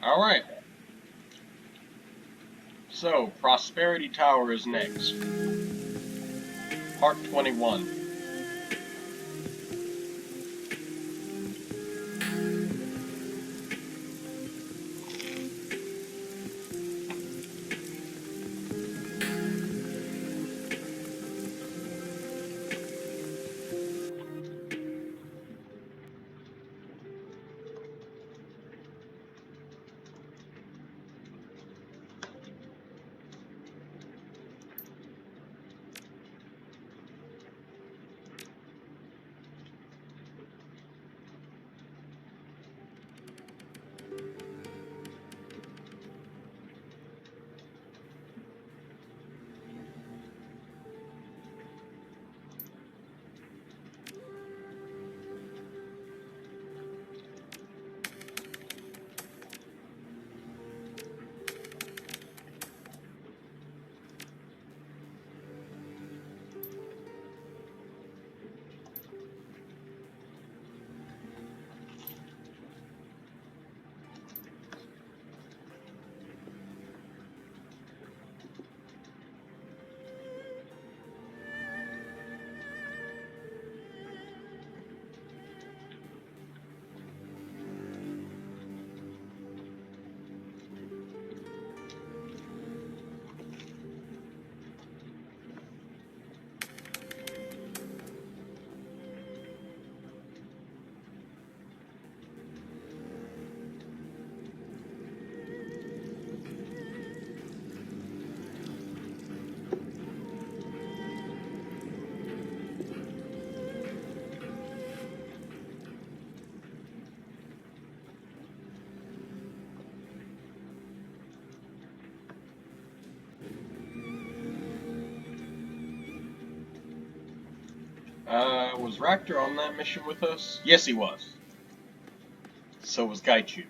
Alright, so Prosperity Tower is next. Part 21. Was Raptor on that mission with us? Yes, he was. So was Gaichu.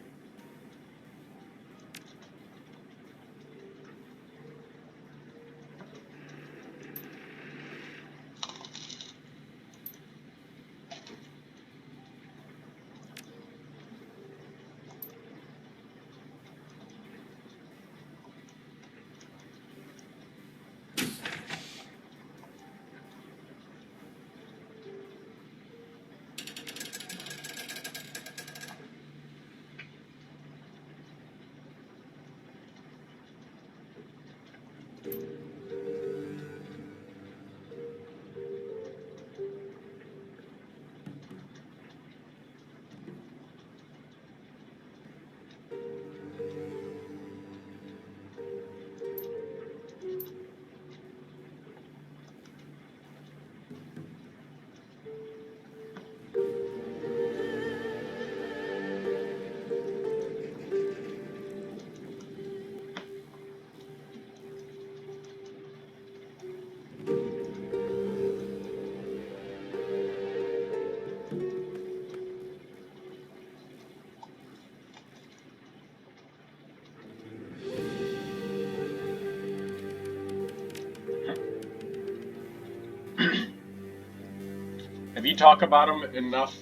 Have you talked about him enough?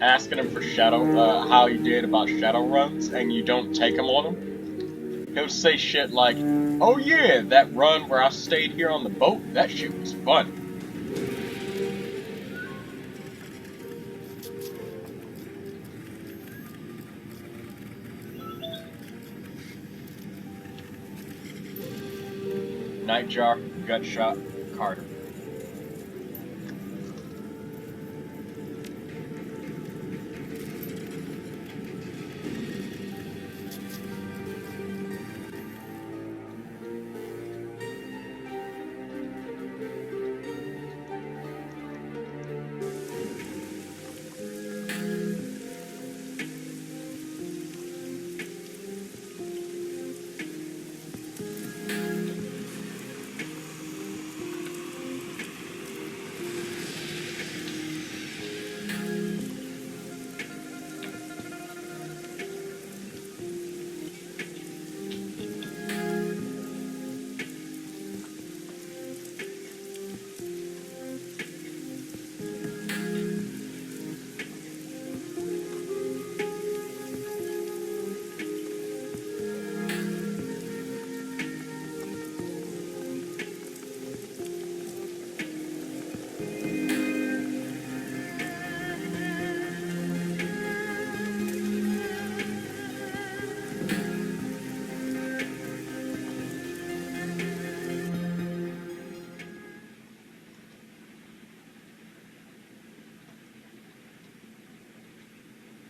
Asking him for how he did about Shadowruns, and you don't take him on him? He'll say shit like, "Oh yeah, that run where I stayed here on the boat, that shit was fun." Nightjar, Gutshot, Carter.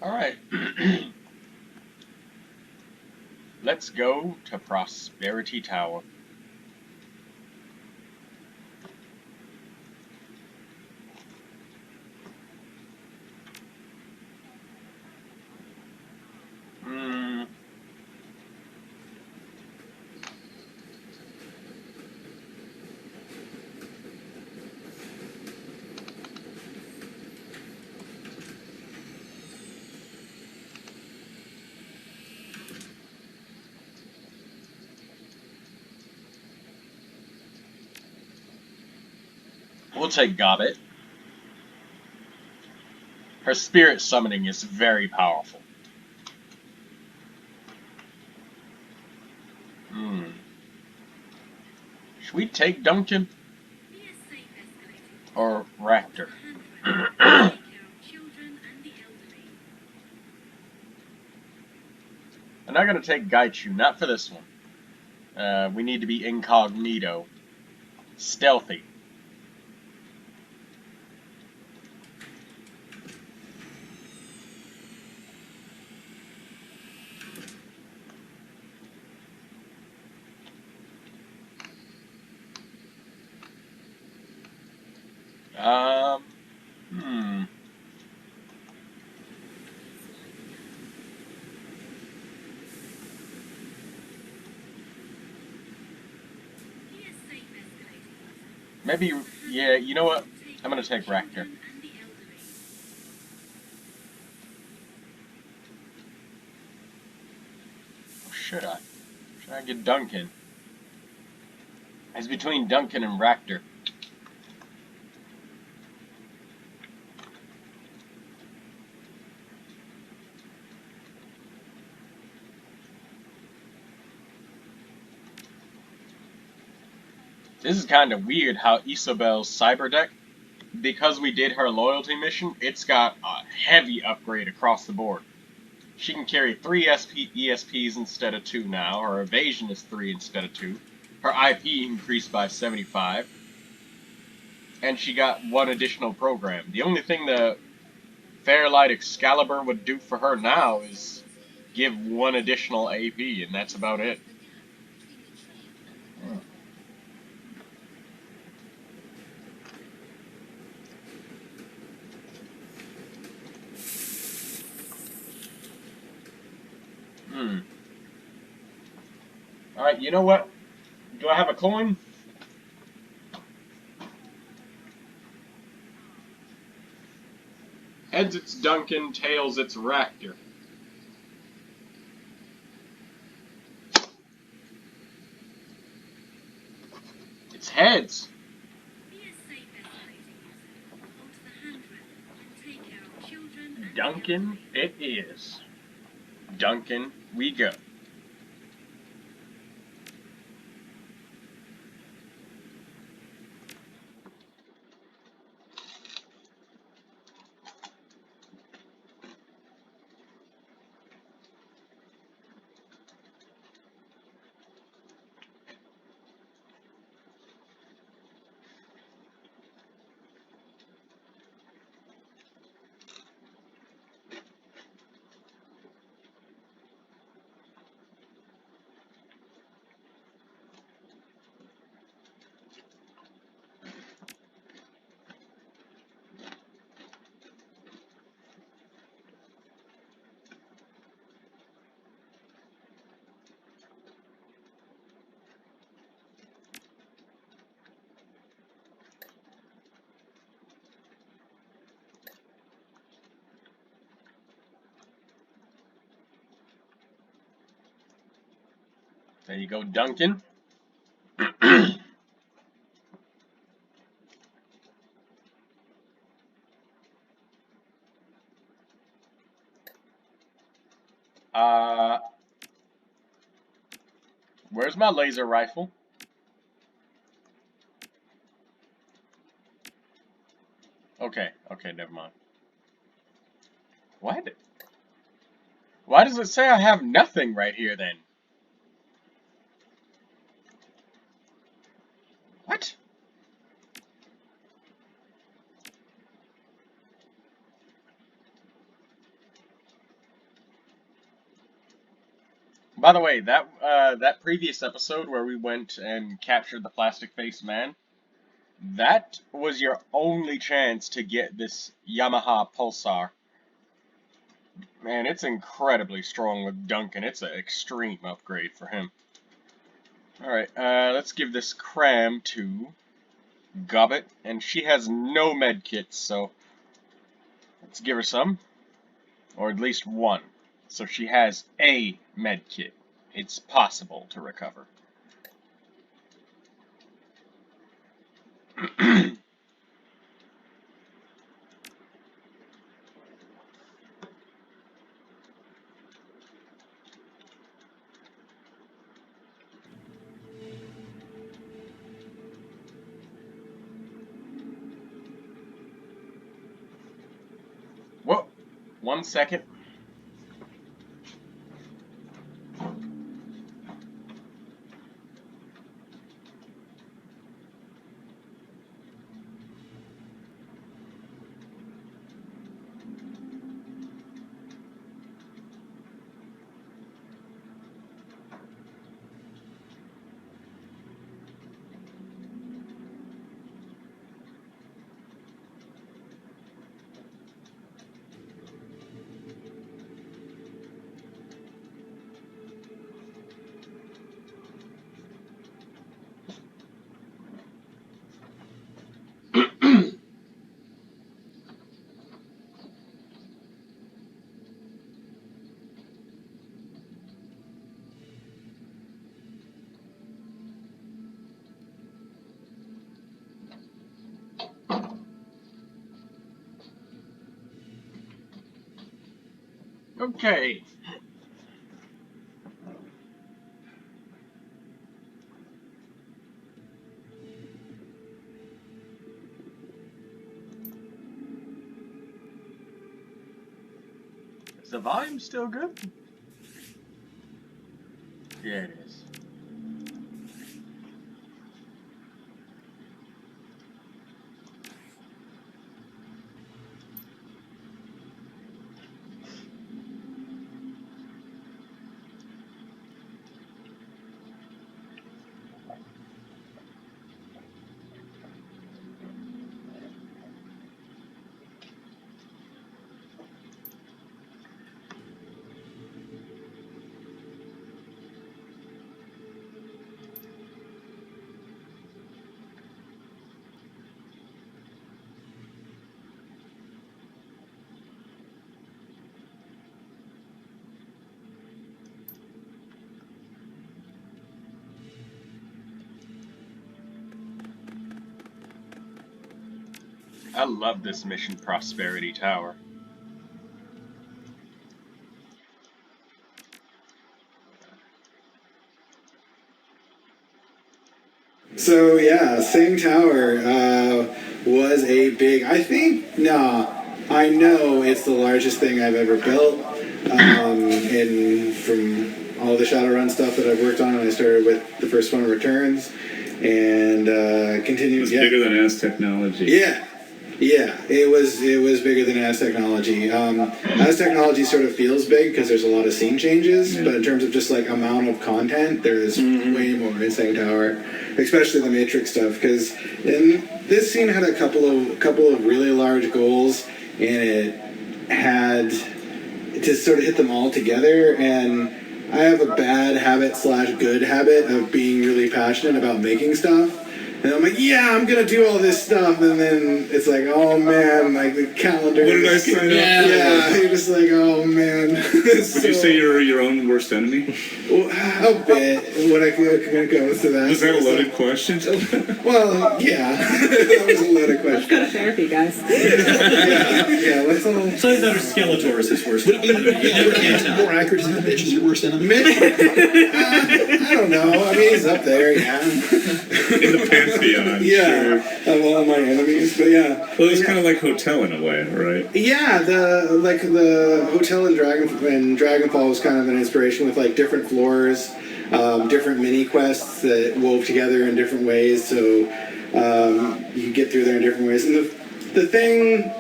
Alright. Let's go to Prosperity Tower. Hmm. We'll take Gobbet. Her spirit summoning is very powerful. Hmm. Should we take Duncan? Or Raptor? I'm not gonna take Gaichu, not for this one. We need to be incognito. Stealthy. Um, hmm. Maybe, yeah, you know what? I'm gonna take Raptor. Or should I? Should I get Duncan? It's between Duncan and Raptor. This is kind of weird how Isabel's cyber deck, because we did her loyalty mission, it's got a heavy upgrade across the board. She can carry 3 ESPs instead of 2 now. Her evasion is 3 instead of 2. Her IP increased by 75. And she got 1 additional program. The only thing the Fairlight Excalibur would do for her now is give 1 additional AP, and that's about it. Hmm. Alright, you know what? Do I have a coin? Heads it's Duncan, tails it's Raptor. It's heads. Duncan it is. Duncan we go. There you go, Duncan. uh, where's my laser rifle? Okay, okay, never mind. What? Why does it say I have nothing right here then? What? By the way, that previous episode where we went and captured the plastic face man, that was your only chance to get this Yamaha Pulsar. Man, it's incredibly strong with Duncan. It's an extreme upgrade for him. Alright, let's give this cram to Gobbet, and she has no med kits, so let's give her some, or at least one. So she has a med kit. It's possible to recover. Whoa, 1 second. Okay. Is the volume still good? Yeah, it is. I love this Mission Prosperity Tower. So yeah, same tower was a big. I know it's the largest thing I've ever built. And from all the Shadowrun stuff that I've worked on, and I started with the first one, Returns, and continued. It's bigger than as technology. Yeah, it was bigger than As Technology. As Technology sort of feels big because there's a lot of scene changes, but in terms of just like amount of content, there's way more in Same Tower, especially the Matrix stuff. Because this scene had a couple of really large goals, and it had to sort of hit them all together. And I have a bad habit / good habit of being really passionate about making stuff. And I'm like, yeah, I'm gonna do all this stuff, and then it's like, oh man, like the calendar. What did I sign up for? Yeah, you're just like, oh man. Would you say you're your own worst enemy? Well, a bit. When I comes to that. Was that a loaded question? Well, yeah, that was a loaded question. Let's go to therapy, guys. Yeah, let's all. So that are Skeletor is his worst enemy. You never can tell. More accurate than Mitch is your worst enemy. I don't know. I mean, he's up there, yeah. In the pantheon. Yeah, sure. of all my enemies, but yeah. Well, it's kind of like Hotel in a way, right? Yeah, the hotel in Dragonfall was kind of an inspiration with like different floors, different mini quests that wove together in different ways, so you could get through there in different ways. And the thing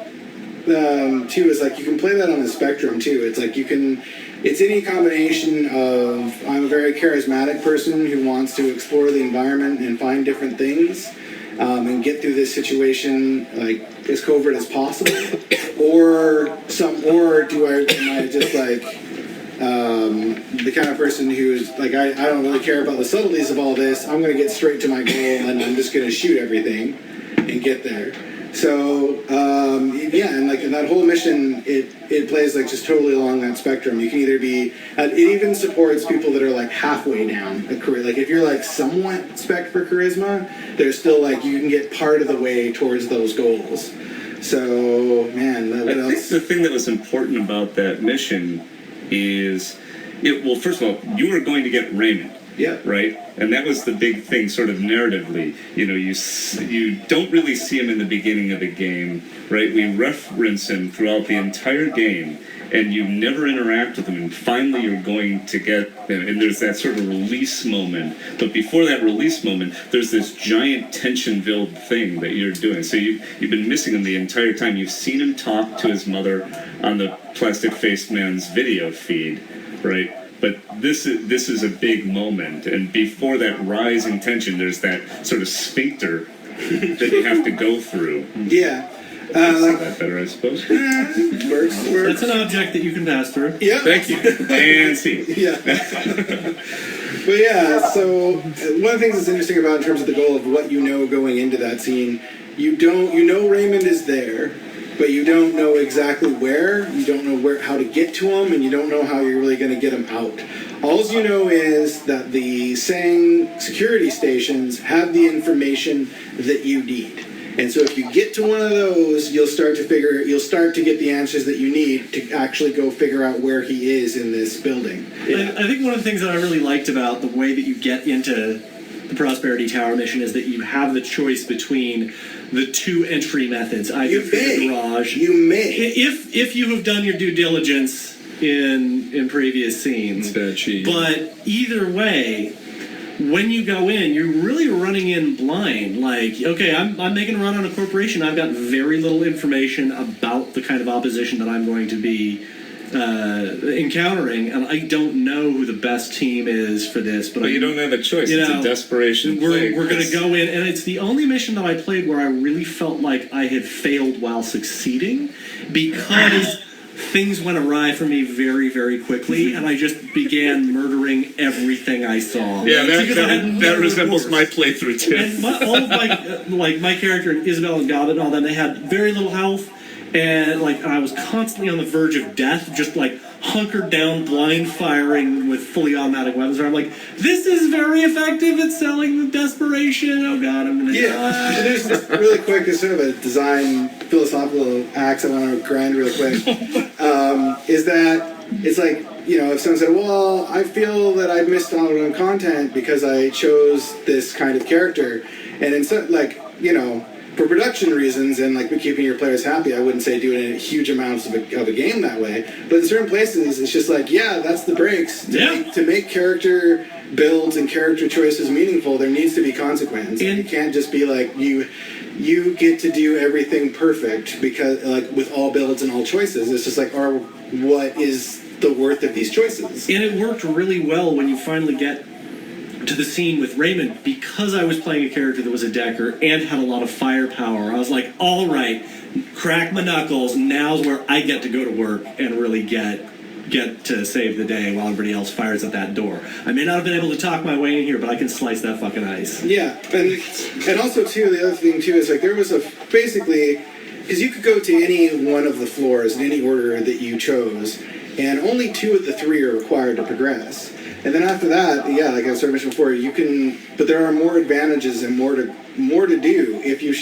too is like you can play that on the spectrum too. It's like it's any combination of I'm a very charismatic person who wants to explore the environment and find different things and get through this situation like as covert as possible, or am I just like the kind of person who's like I don't really care about the subtleties of all this. I'm going to get straight to my goal and I'm just going to shoot everything and get there. So and like in that whole mission, it plays like just totally along that spectrum. You can either be it even supports people that are like halfway down a career. Like if you're like somewhat spec for charisma, there's still like you can get part of the way towards those goals. So man, I think the thing that was important about that mission is well, first of all, you were going to get Raymond. Yeah. Right? And that was the big thing, sort of narratively. You know, you don't really see him in the beginning of the game, right? We reference him throughout the entire game, and you never interact with him, and finally you're going to get him, and there's that sort of release moment. But before that release moment, there's this giant tension-filled thing that you're doing. So you've been missing him the entire time. You've seen him talk to his mother on the plastic-faced man's video feed, right? But this is a big moment, and before that rising tension, there's that sort of sphincter that you have to go through. Yeah. That better, I suppose. Works. That's an object that you can pass through. Yeah. Thank you. And see. Yeah. But yeah, so one of the things that's interesting about in terms of the goal of what you know going into that scene, you know Raymond is there, but you don't know exactly where, you don't know how to get to him, and you don't know how you're really going to get him out. All you know is that the Sang security stations have the information that you need. And so if you get to one of those, you'll start to get the answers that you need to actually go figure out where he is in this building. Yeah. I think one of the things that I really liked about the way that you get into the Prosperity Tower mission is that you have the choice between the two entry methods, either through the garage. You may. If you have done your due diligence in previous scenes. But either way, when you go in, you're really running in blind. Like, okay, I'm making a run on a corporation. I've got very little information about the kind of opposition that I'm going to be encountering, and I don't know who the best team is for this. But you don't have a choice. It's a desperation. We're going to go in, and it's the only mission that I played where I really felt like I had failed while succeeding, because things went awry for me very, very quickly, and I just began murdering everything I saw. Yeah, that resembles my playthrough too. And all of my character and Isabel and Gobbet and all them, they had very little health, and I was constantly on the verge of death, just hunkered down, blind firing with fully automatic weapons. Where I'm like, this is very effective at selling the desperation. Oh God, I'm gonna die. There's just really quick, there's sort of a design philosophical axe I want to grind real quick. Is that it's like, if someone said, well, I feel that I've missed out on content because I chose this kind of character, and instead, for production reasons and keeping your players happy, I wouldn't say do it in huge amounts of a game that way. But in certain places, it's just that's the breaks. To make character builds and character choices meaningful, there needs to be consequence. And it can't just be you get to do everything perfect because with all builds and all choices. It's just what is the worth of these choices? And it worked really well when you finally get to the scene with Raymond, because I was playing a character that was a decker and had a lot of firepower. I was like, all right, crack my knuckles. Now's where I get to go to work and really get to save the day while everybody else fires at that door. I may not have been able to talk my way in here, but I can slice that fucking ice. Yeah, and also too, the other thing too is there was basically, because you could go to any one of the floors in any order that you chose, and only 2 of the 3 are required to progress. And then after that, like I sort of mentioned before, but there are more advantages and more to do if you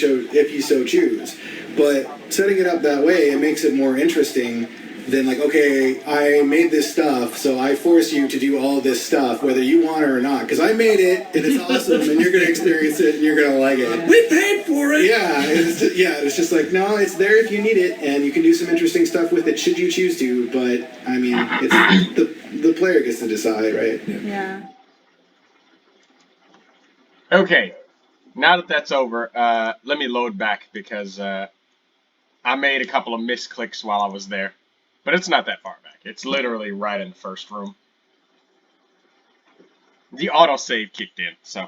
so choose. But setting it up that way, it makes it more interesting than okay, I made this stuff, so I force you to do all this stuff, whether you want it or not, because I made it, and it's awesome, and you're going to experience it, and you're going to like it. We paid for it! It's just no, it's there if you need it, and you can do some interesting stuff with it, should you choose to, but, it's the player gets to decide, right? Yeah. Okay, now that that's over, let me load back, because I I made a couple of misclicks while I was there. But it's not that far back. It's literally right in the first room. The autosave kicked in, so.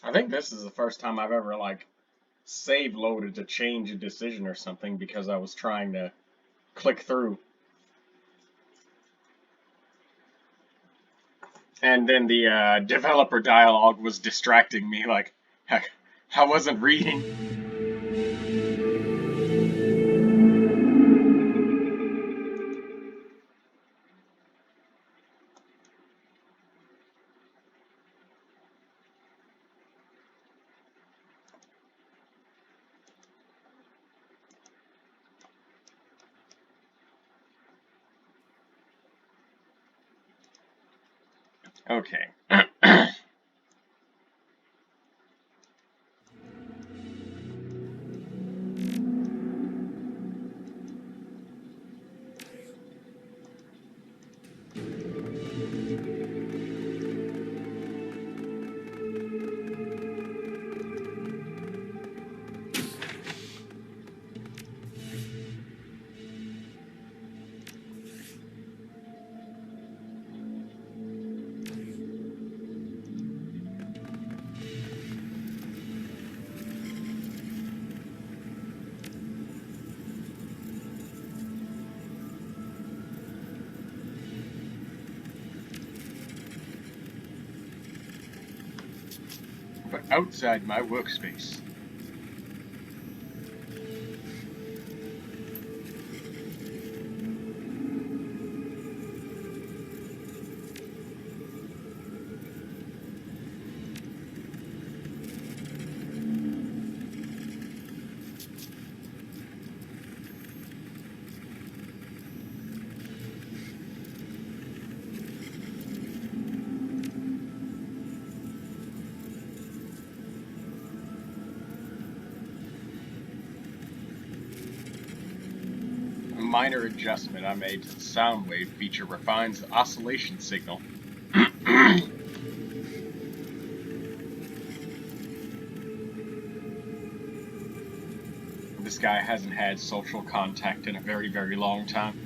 I think this is the first time I've ever, like, save loaded to change a decision or something because I was trying to click through. And then the developer dialogue was distracting me, like, heck, I wasn't reading. Okay. But outside my workspace. A minor adjustment I made to the sound wave feature refines the oscillation signal. This guy hasn't had social contact in a very, very long time.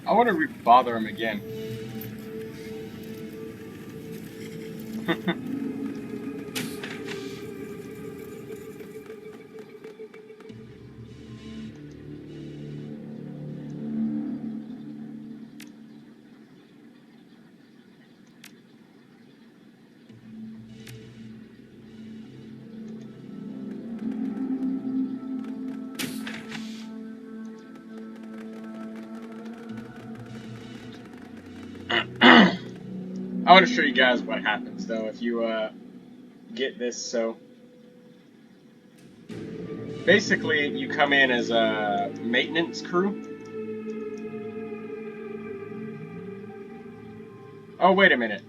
I want to bother him again. I want to show you guys what happens though if you get this. So basically, you come in as a maintenance crew. Oh, wait a minute.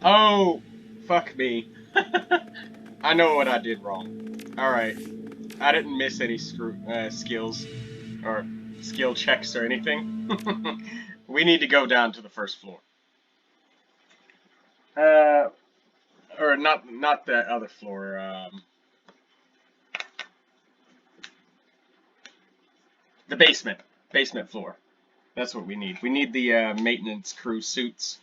Oh, fuck me. I know what I did wrong. Alright. I didn't miss any skills or skill checks or anything. We need to go down to the first floor. Or not the other floor. The basement. Basement floor. That's what we need. We need the maintenance crew suits.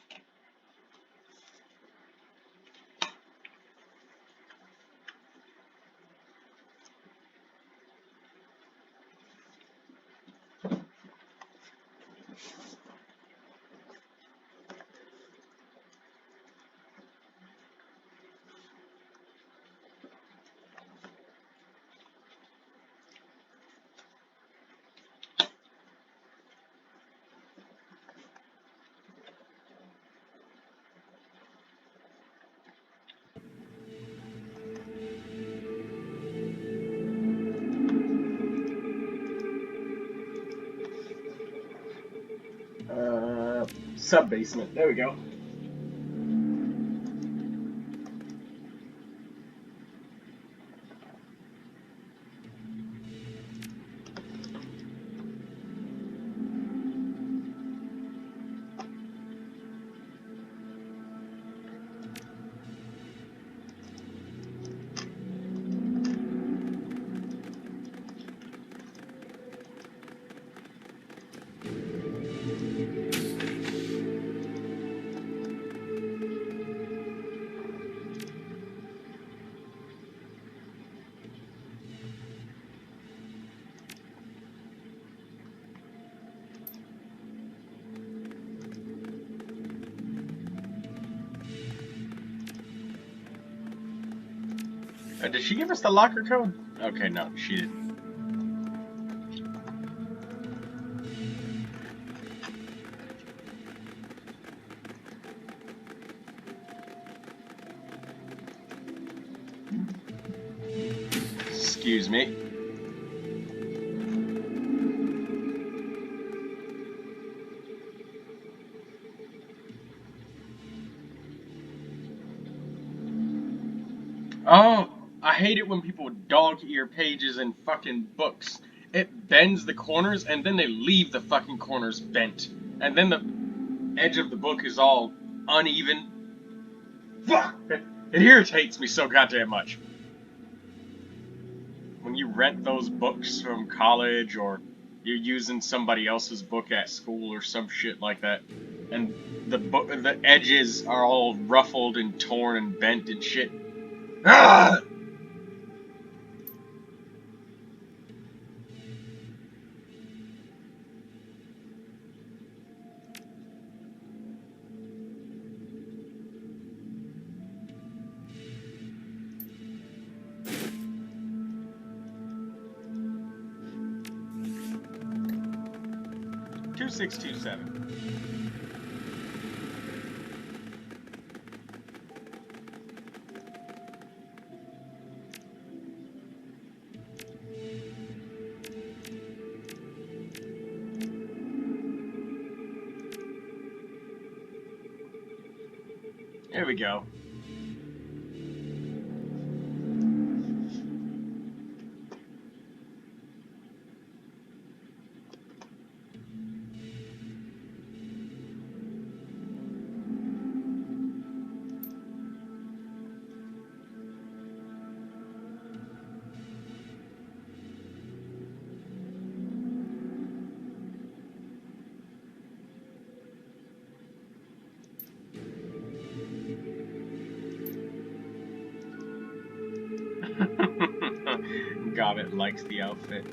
Sub-basement. There we go. Did she give us the locker code? Okay, no, she didn't. Excuse me. Oh, I hate it when people dog ear pages in fucking books. It bends the corners and then they leave the fucking corners bent. And then the edge of the book is all uneven. Fuck! It irritates me so goddamn much. When you rent those books from college or you're using somebody else's book at school or some shit like that, and the edges are all ruffled and torn and bent and shit. Ah! 2627. There we go. Gobbit likes the outfit.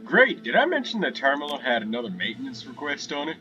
Great, did I mention the terminal had another maintenance request on it?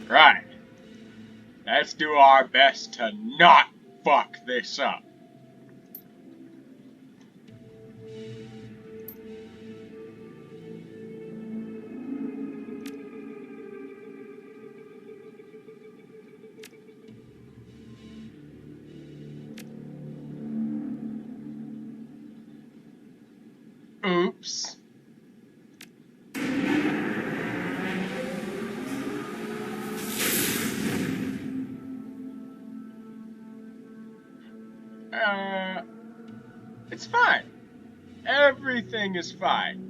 Right. Let's do our best to not fuck this up. Oops. It's fine. Everything is fine.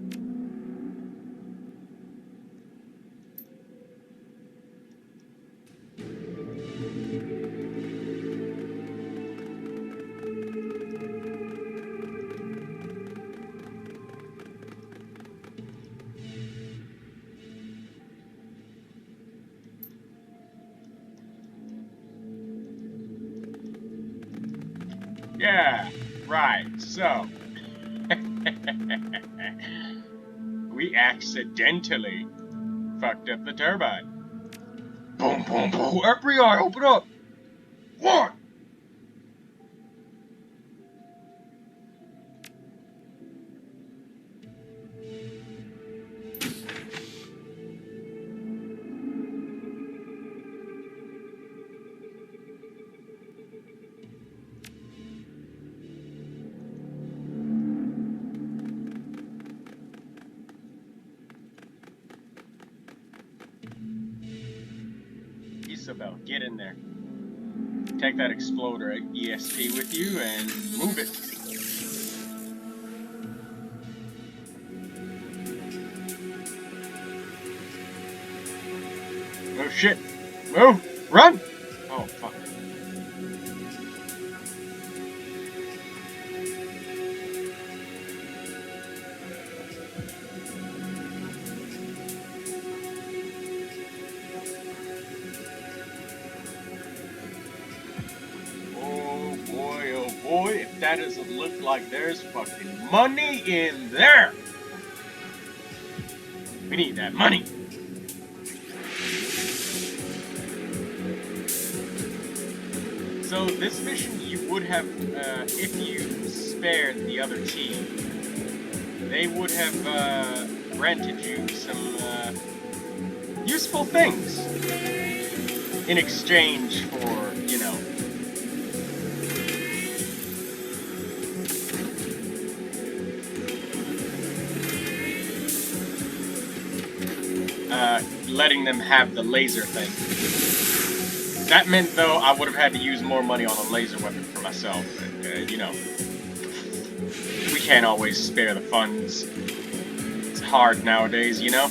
Yeah, right, so. We accidentally fucked up the turbine. Boom, boom, boom. FBI, open up! What? Isabel, get in there. Take that exploder ESP with you and move it. Oh shit. Move! Run! Oh fuck. Oh boy, if that doesn't look like there's fucking money in there! We need that money! So this mission you would have, if you spared the other team, they would have granted you some useful things in exchange for, you know, letting them have the laser thing. That meant, though, I would have had to use more money on a laser weapon for myself. But, you know, we can't always spare the funds. It's hard nowadays, you know?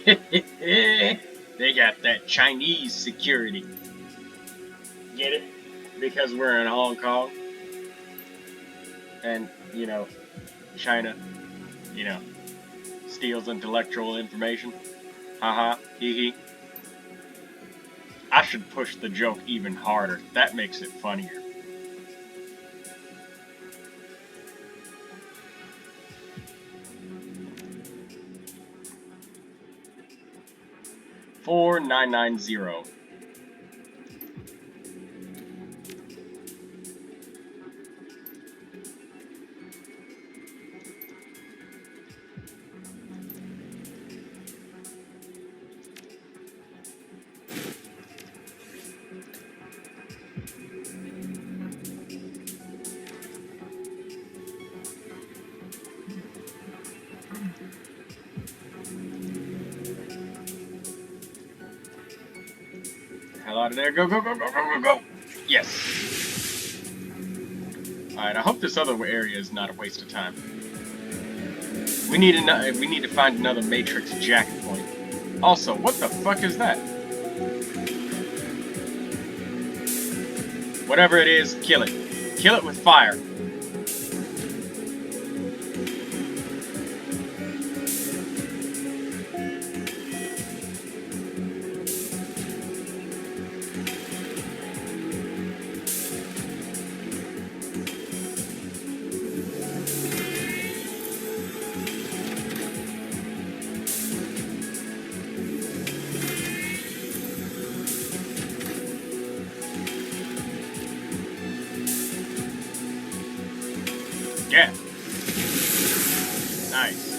They got that Chinese security. Get it? Because we're in Hong Kong. And, you know, China, you know, steals intellectual information. Haha, hee hee. I should push the joke even harder. That makes it funnier. $4,990. Hell out of there. Go, go, go, go, go, go, go. Yes. Alright, I hope this other area is not a waste of time. We need to find another Matrix jack point. Also, what the fuck is that? Whatever it is, kill it. Kill it with fire. Yeah. Nice.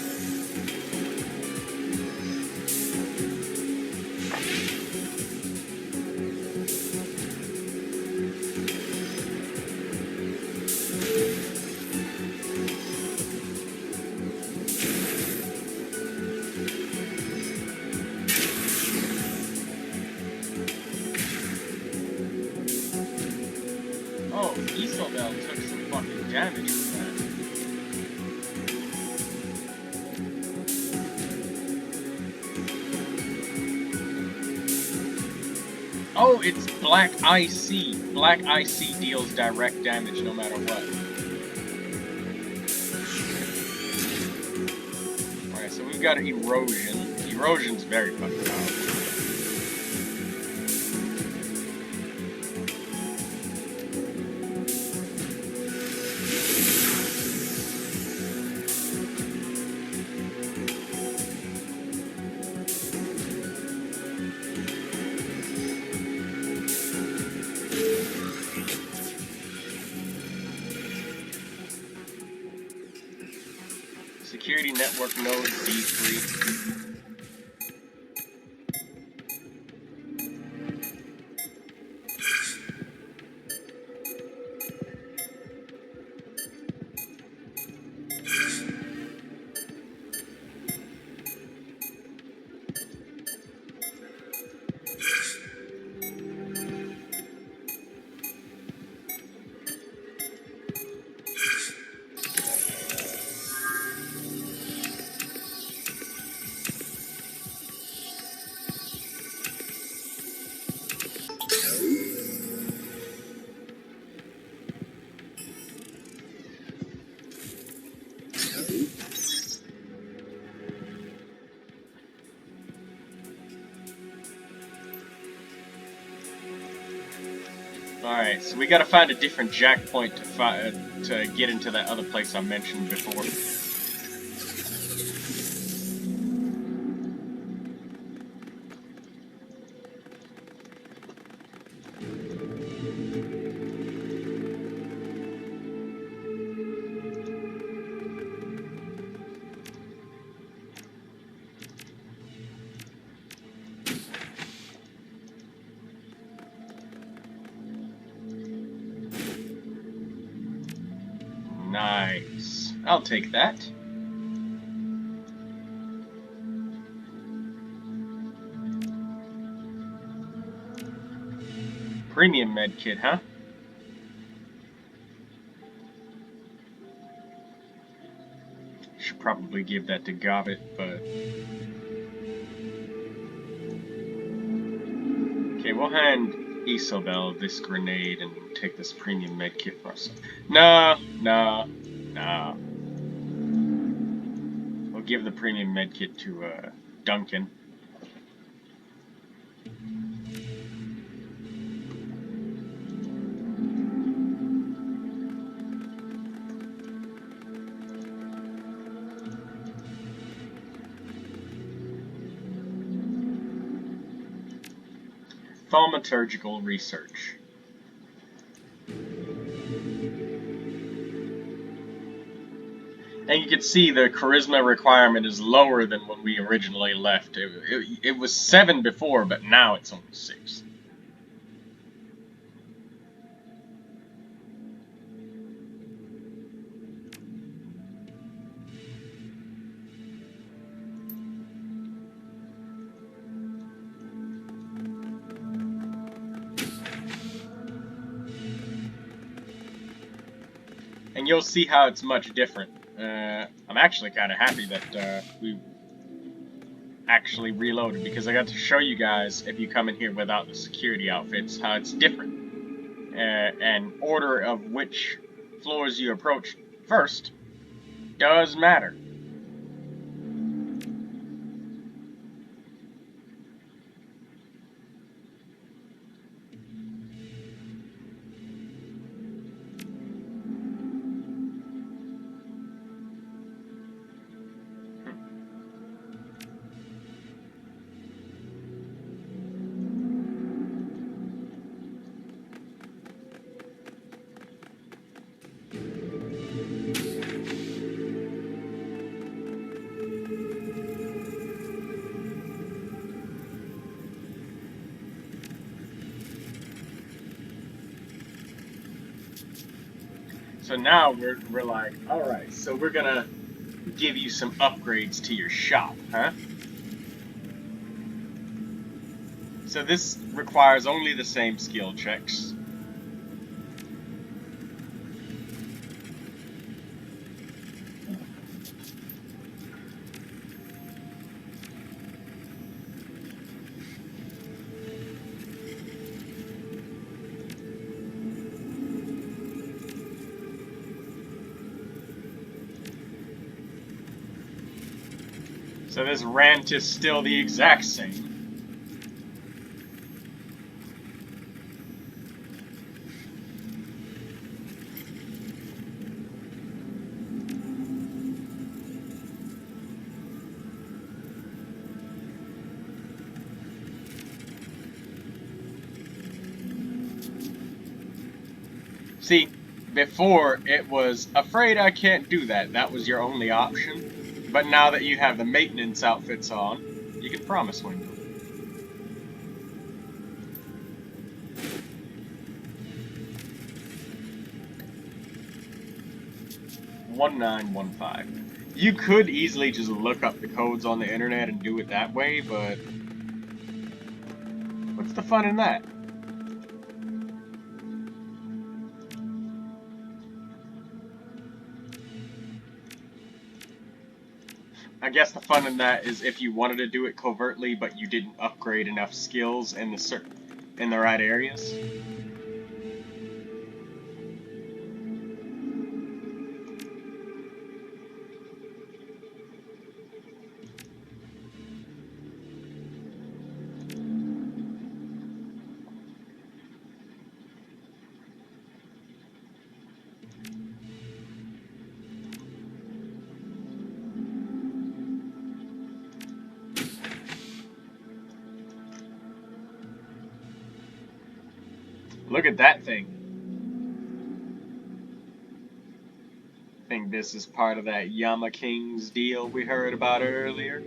Oh, Isobel took some fucking damage from that. Oh, it's Black IC. Black IC deals direct damage no matter what. Alright, so we've got Erosion. Erosion's very fucking powerful. Security network node D3. Alright, so we gotta find a different jack point to get into that other place I mentioned before. Nice. I'll take that. Premium med kit, huh? Should probably give that to Gobbit, but we'll hand Isobel this grenade and take this premium med kit for us. No. We'll give the premium med kit to Duncan. Thaumaturgical research. And you can see the charisma requirement is lower than when we originally left. It was 7 before, but now it's only 6. And you'll see how it's much different. I'm actually kind of happy that we actually reloaded, because I got to show you guys, if you come in here without the security outfits, how it's different. And order of which floors you approach first does matter. So now we're like, alright, so we're gonna give you some upgrades to your shop, huh? So this requires only the same skill checks. So this rant is still the exact same. See, before it was afraid I can't do that. That was your only option. But now that you have the maintenance outfits on, you can promise window. $1915. You could easily just look up the codes on the internet and do it that way, but what's the fun in that? I guess the fun in that is if you wanted to do it covertly, but you didn't upgrade enough skills in the right areas. Look at that thing. Think this is part of that Yama King's deal we heard about earlier?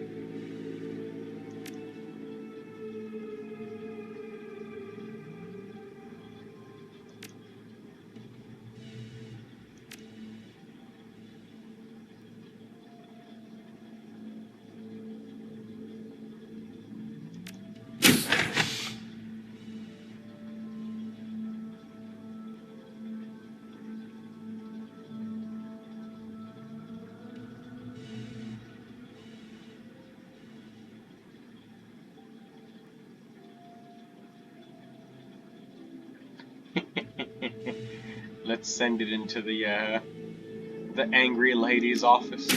Let's send it into the angry lady's office.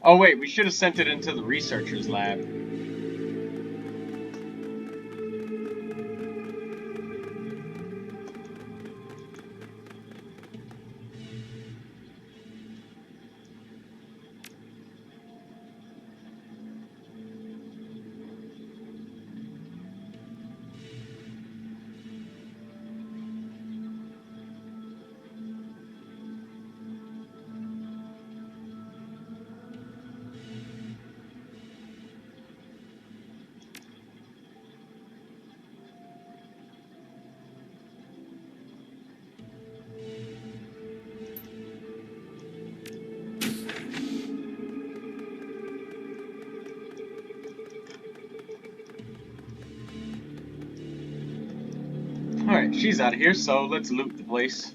Oh wait, we should have sent it into the researcher's lab. Alright, she's out of here, so let's loot the place.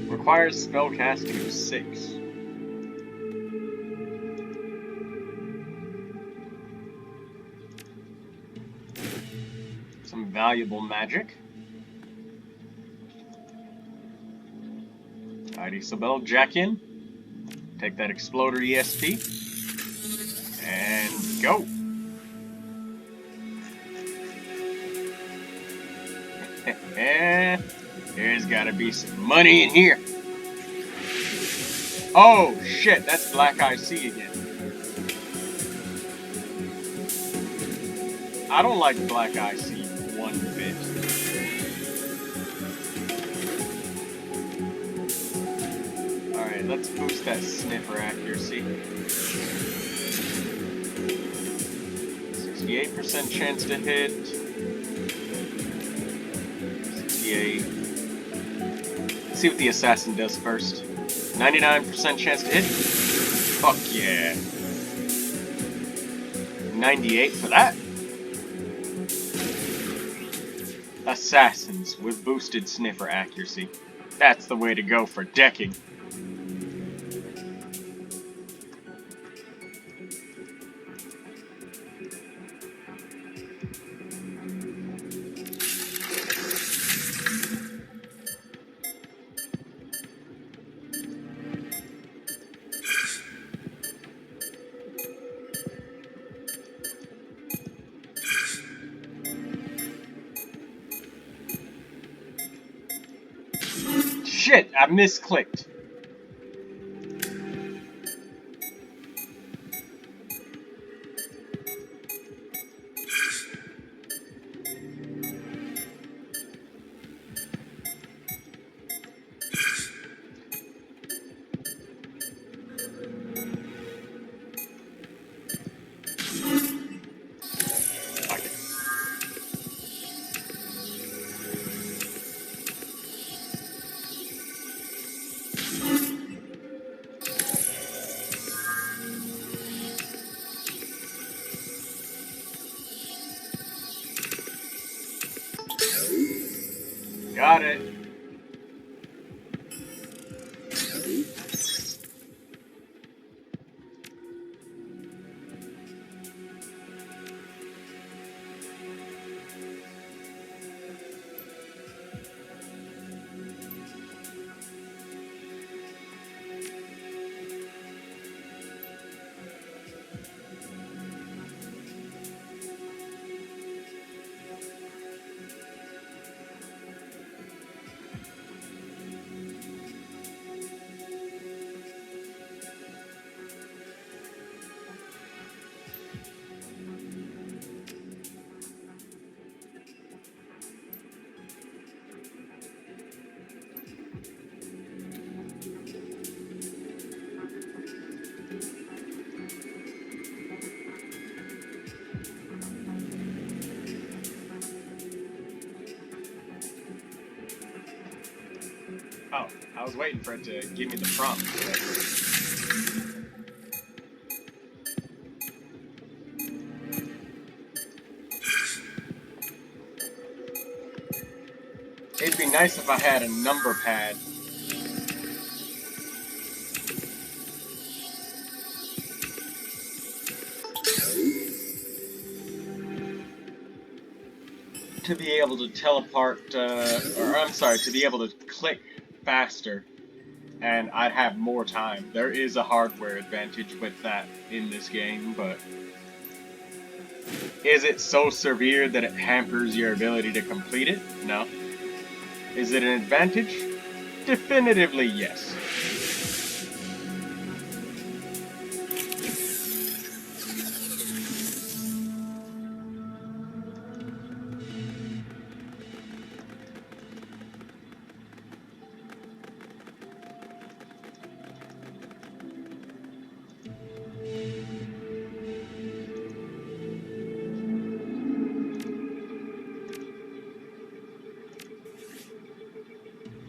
Requires spellcasting of 6. Some valuable magic. Alright, Isabel, jack in. Take that exploder ESP. And go! There's gotta be some money in here. Oh shit, that's Black Eye Sea again. I don't like Black Eye Sea one bit. Alright, let's boost that sniffer accuracy. 68% chance to hit. 68. Let's see what the assassin does first. 99% chance to hit. Fuck yeah. 98 for that. Assassins with boosted sniffer accuracy. That's the way to go for decking. Shit, I misclicked. Got it. Oh, I was waiting for it to give me the prompt. It'd be nice if I had a number pad. To be able to teleport, or I'm sorry, to be able to click faster, and I'd have more time. There is a hardware advantage with that in this game, but is it so severe that it hampers your ability to complete it? No. Is it an advantage? Definitively yes.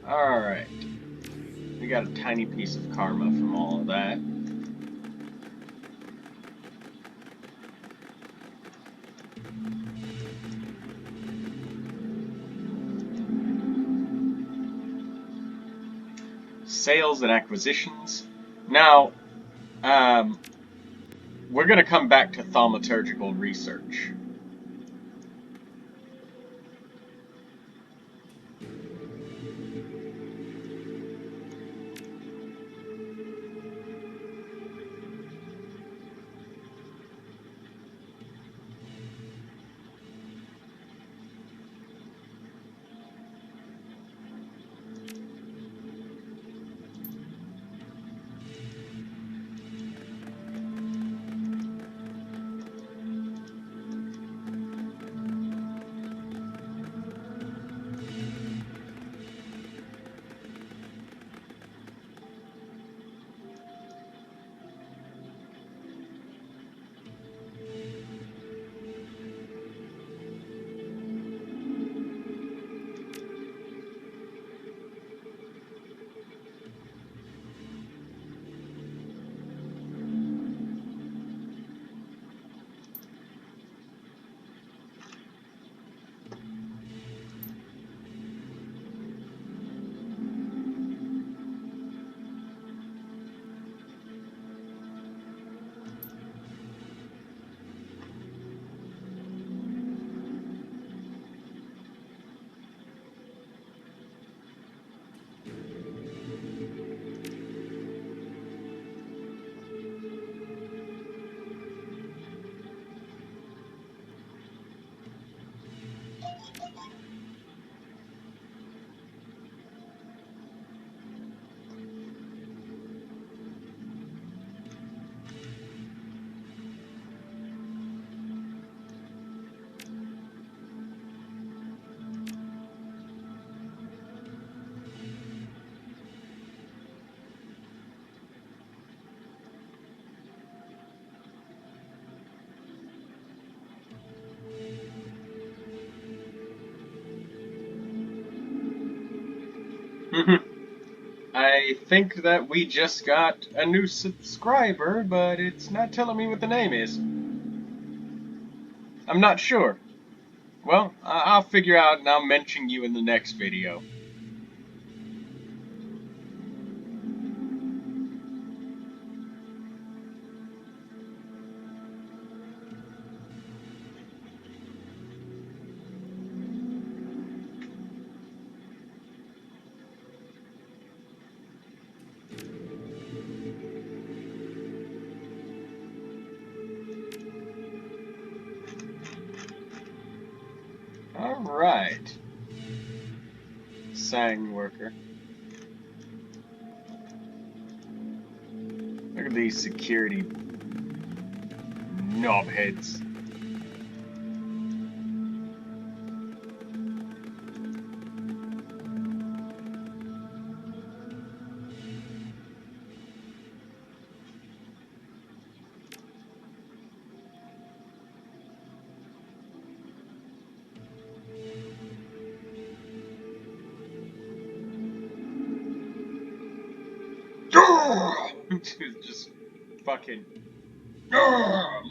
Alright. We got a tiny piece of karma from all of that. Sales and acquisitions. Now, we're going to come back to thaumaturgical research. I think that we just got a new subscriber, but it's not telling me what the name is. I'm not sure. Well, I'll figure out and I'll mention you in the next video. Alright. Sang worker. Look at these security knobheads. to just fucking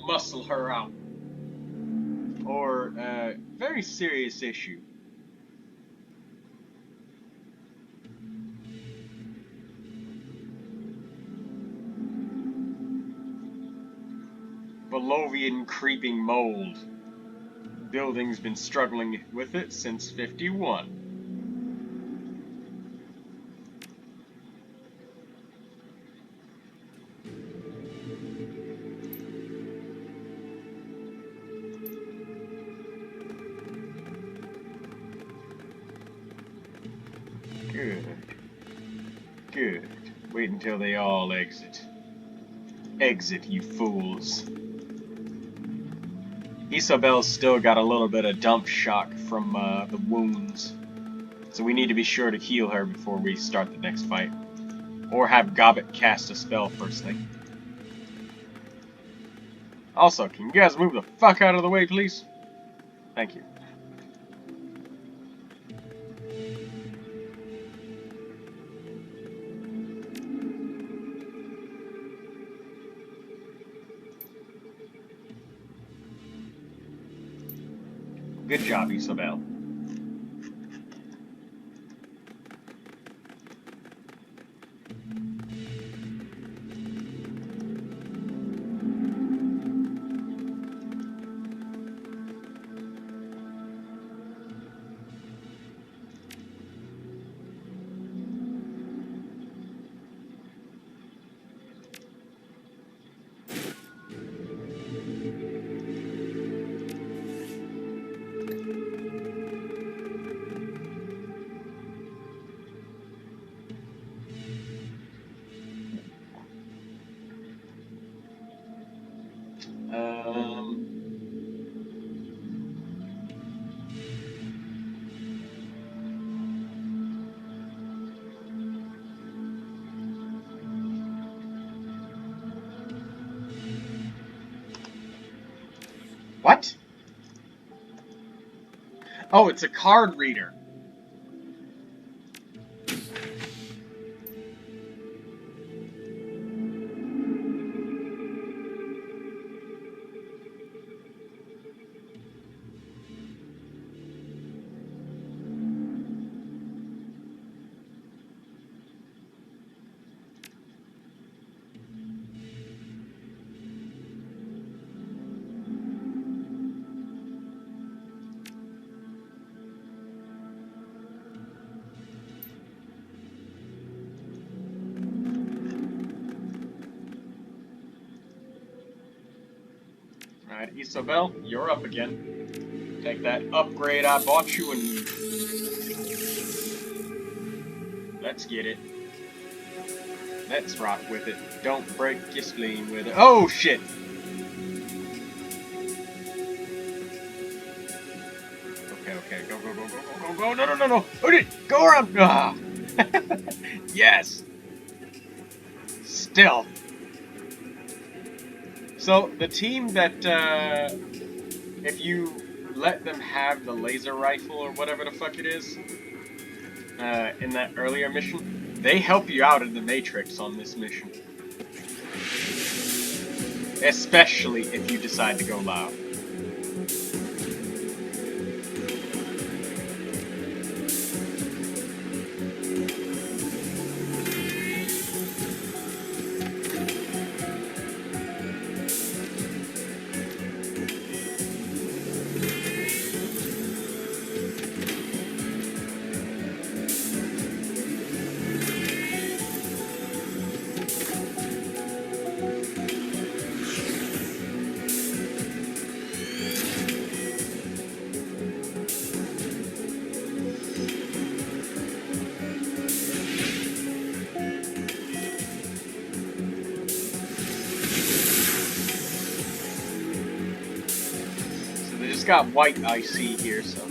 muscle her out. Or very serious issue. Bolovian creeping mold. Building's been struggling with it since 51. Good. Good. Wait until they all exit. Exit, you fools. Isabel's still got a little bit of dump shock from the wounds. So we need to be sure to heal her before we start the next fight. Or have Gobbet cast a spell first thing. Also, can you guys move the fuck out of the way, please? Thank you. Good job, Isabel. What? Oh, it's a card reader. Alright, Isabel, you're up again. Take that upgrade I bought you and... Let's get it. Let's rock with it. Don't break your spleen with it. Oh, shit! Okay, go. No. Go around! Ah. Yes! Still. So, the team that, if you let them have the laser rifle or whatever the fuck it is, in that earlier mission, they help you out in the Matrix on this mission. Especially if you decide to go loud. Got white IC here, so.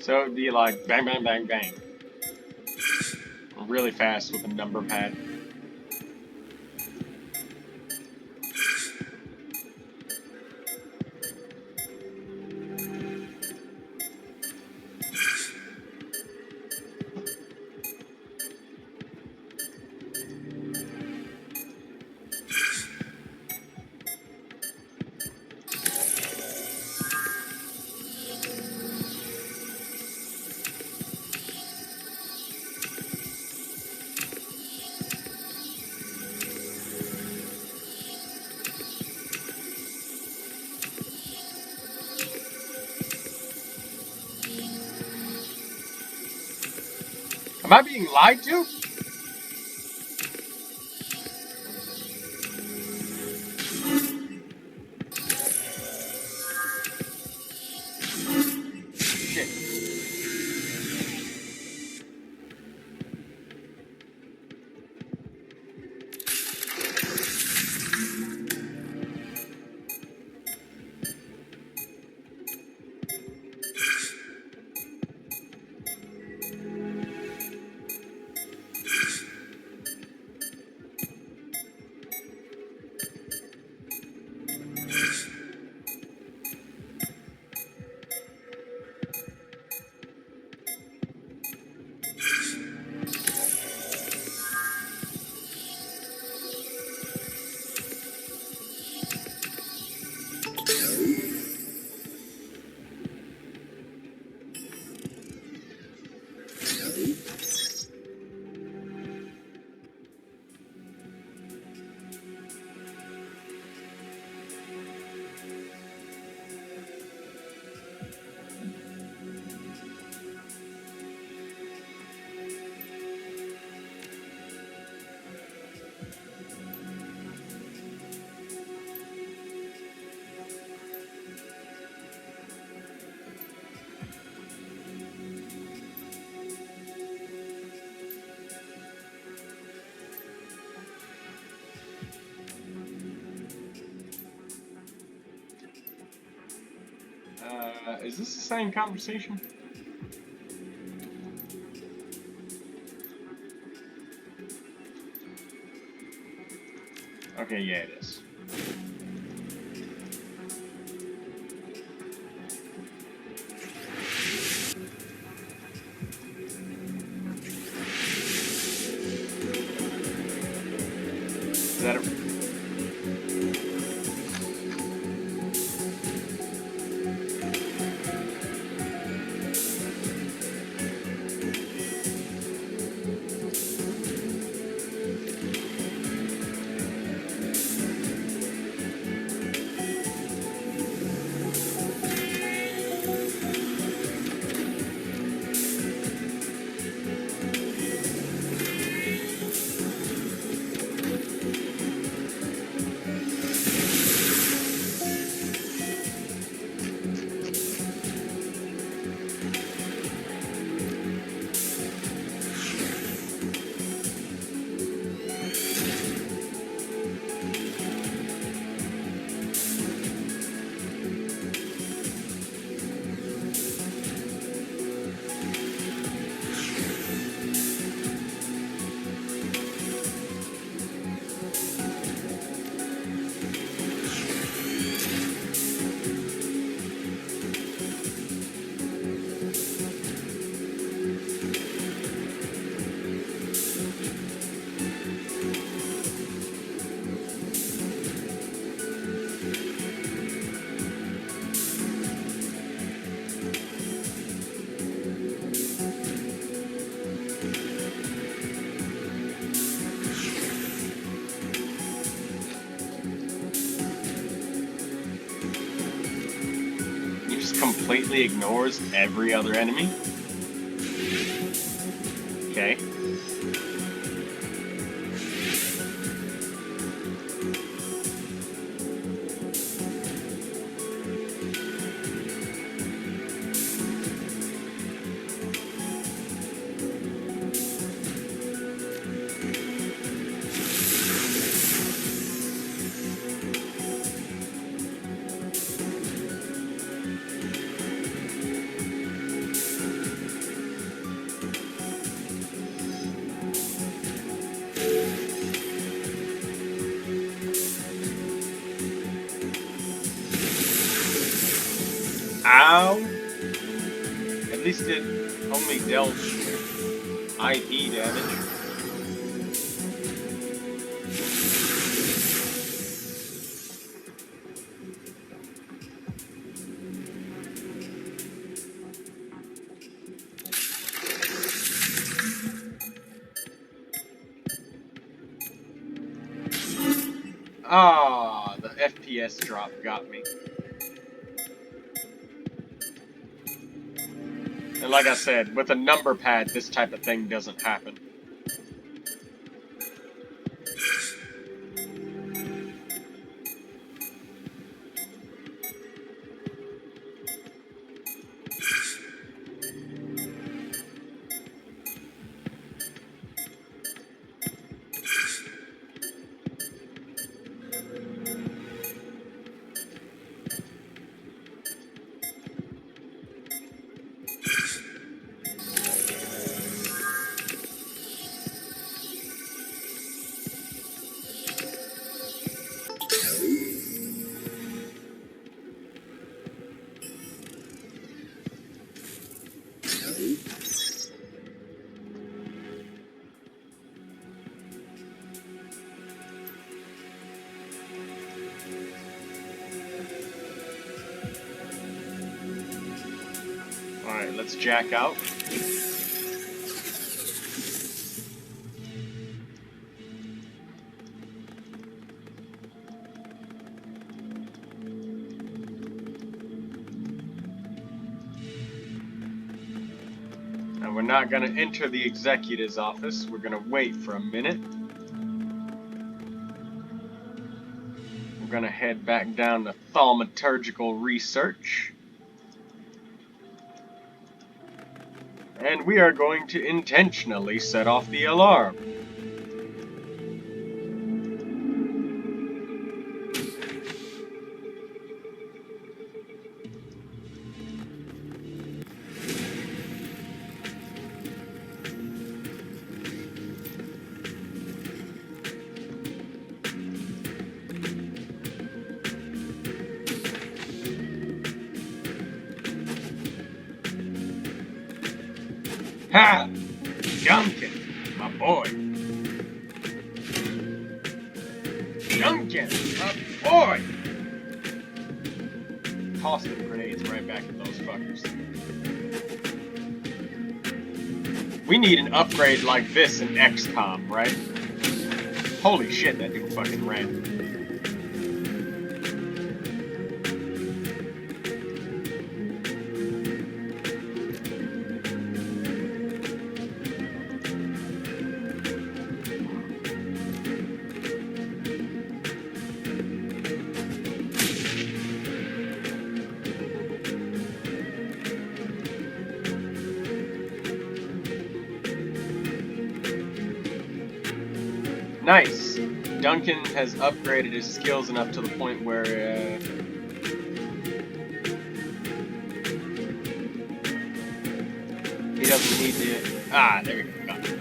So it'd be like bang, bang, bang, bang. Really fast with a number pad. Am I being lied to? Shit. Is this the same conversation? Okay, yeah, it is. Is that it? He just completely ignores every other enemy? Okay. wasted only dealt IP damage. Ah, the FPS drop got me. And like I said, with a number pad, this type of thing doesn't happen. Alright, let's jack out. And we're not gonna enter the executive's office, we're gonna wait for a minute. We're gonna head back down to thaumaturgical research. And we are going to intentionally set off the alarm. Ha! Duncan, my boy. Duncan, my boy! Toss the grenades right back at those fuckers. We need an upgrade like this in XCOM, right? Holy shit, that dude fucking ran. Nice. Duncan has upgraded his skills enough to the point where he doesn't need to. Ah, there we go. Got it.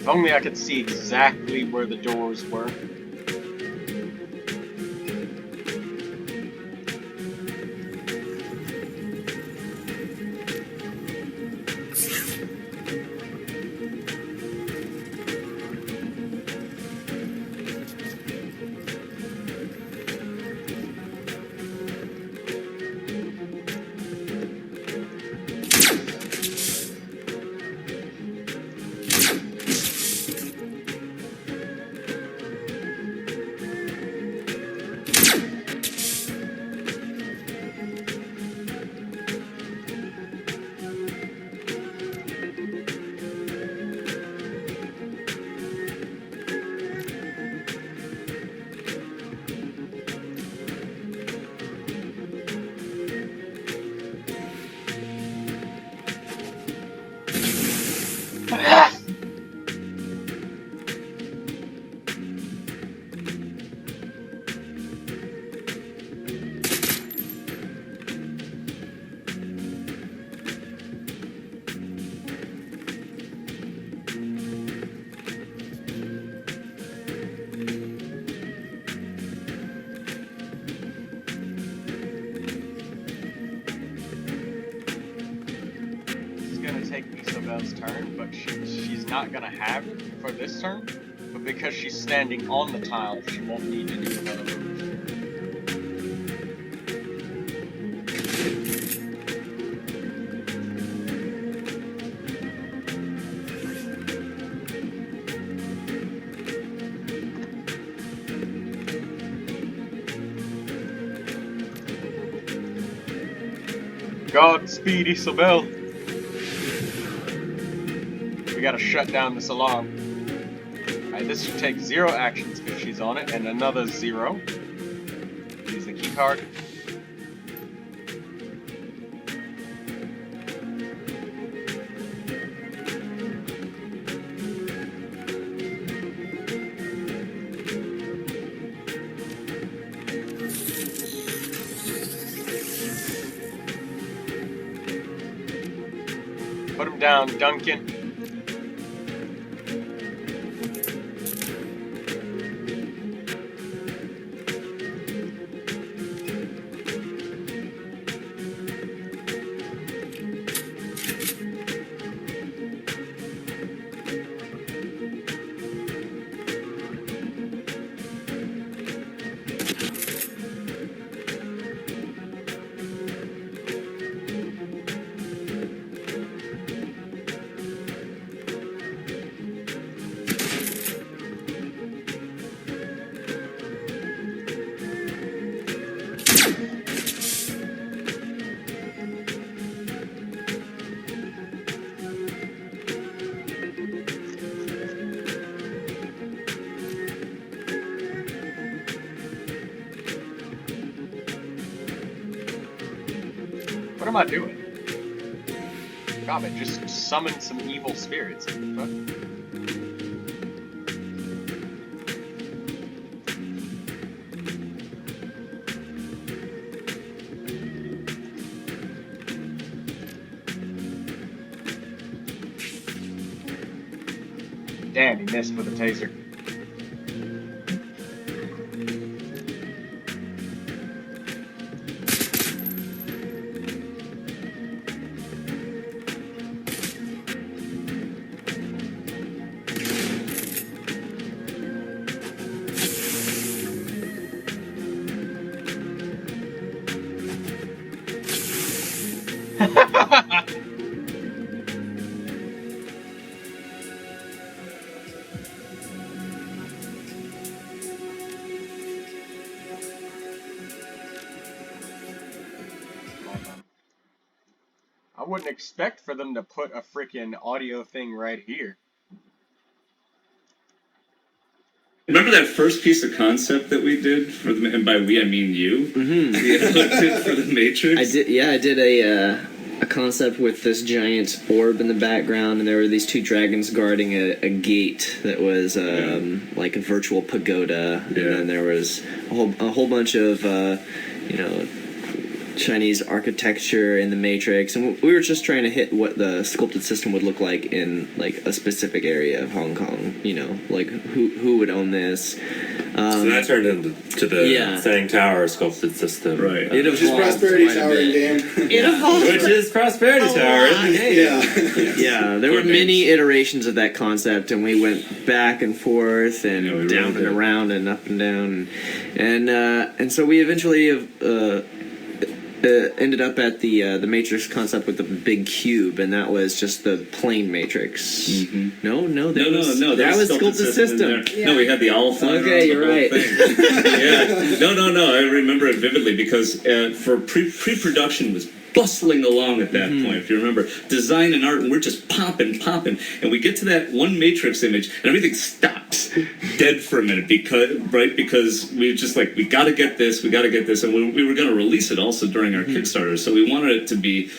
If only I could see exactly where the doors were. take Isabel's turn, but she's not gonna have it for this turn. But because she's standing on the tile, she won't need to do another move. Godspeed, Isabel. We gotta shut down this alarm. Alright, this should take 0 actions because she's on it, and another 0. Use the key card. Put him down, Duncan. What am I doing? God, I just summoned some evil spirits. What? Damn, he missed with a taser. I wouldn't expect for them to put a freaking audio thing right here. Remember that first piece of concept that we did for the, and by we I mean you, did for the Matrix? I did a concept with this giant orb in the background, and there were these two dragons guarding a gate that was like a virtual pagoda, and then there was a whole bunch of Chinese architecture in the Matrix, and we were just trying to hit what the sculpted system would look like in like a specific area of Hong Kong. Like who would own this. So that turned into the Thang Tower sculpted system, right? Which is Prosperity Tower in game. It evolved, which is Prosperity Tower in the game. Yeah, there were many iterations of that concept, and we went back and forth and down and around and up and down, and so we eventually ended up at the Matrix concept with the big cube, and that was just the plain Matrix. Mm-hmm. No, that was sculpted system. No, we had the owl flying Okay, you're right. Yeah, no, I remember it vividly because for pre-production was bustling along at that point. If you remember, design and art, and we're just popping, and we get to that one Matrix image, and everything stops dead for a minute because we just like we got to get this, and we were going to release it also during our Kickstarter, so we wanted it to be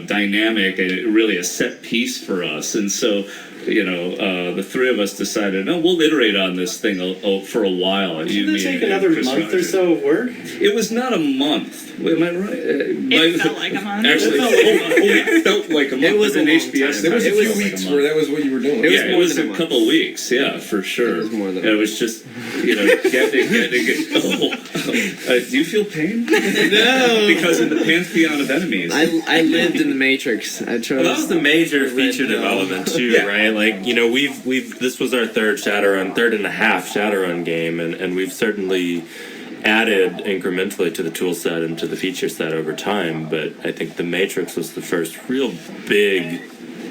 dynamic and really a set piece for us, and so. The three of us decided, no, we'll iterate on this thing for a while. Didn't it take another month or so of work? It was not a month. Am I right? It felt like a month. Actually, it felt like a month. It was an a long HBS. time. There was a It few was like weeks where that was what you were doing. It was Yeah, it more was than a a month. couple weeks. Yeah, for sure. It was more than a It month. was just, getting. Do you feel pain? No. Because in the pantheon of enemies. I lived in the Matrix. I chose. Well, that was the major feature Red Dawn. development too, Yeah. right? Like, we've this was our third and a half Shadowrun game, and we've certainly added incrementally to the tool set and to the feature set over time. But I think the Matrix was the first real big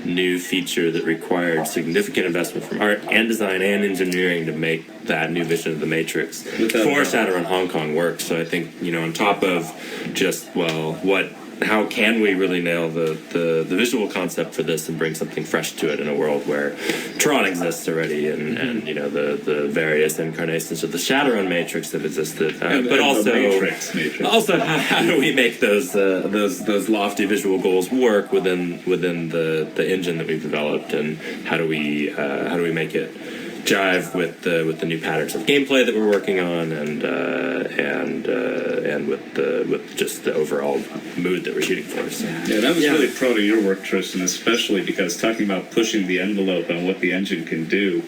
new feature that required significant investment from art and design and engineering to make that new vision of the Matrix Without for a doubt. Shadowrun Hong Kong work. So I think, on top of just, how can we really nail the visual concept for this and bring something fresh to it in a world where Tron exists already and the various incarnations of the Shadowrun Matrix have existed, but also the Matrix. also how do we make those lofty visual goals work within the engine that we've developed, and how do we make it jive with the new patterns of gameplay that we're working on, and with just the overall mood that we're shooting for. So. Yeah, I was really proud of your work, Tristan, especially because talking about pushing the envelope on what the engine can do.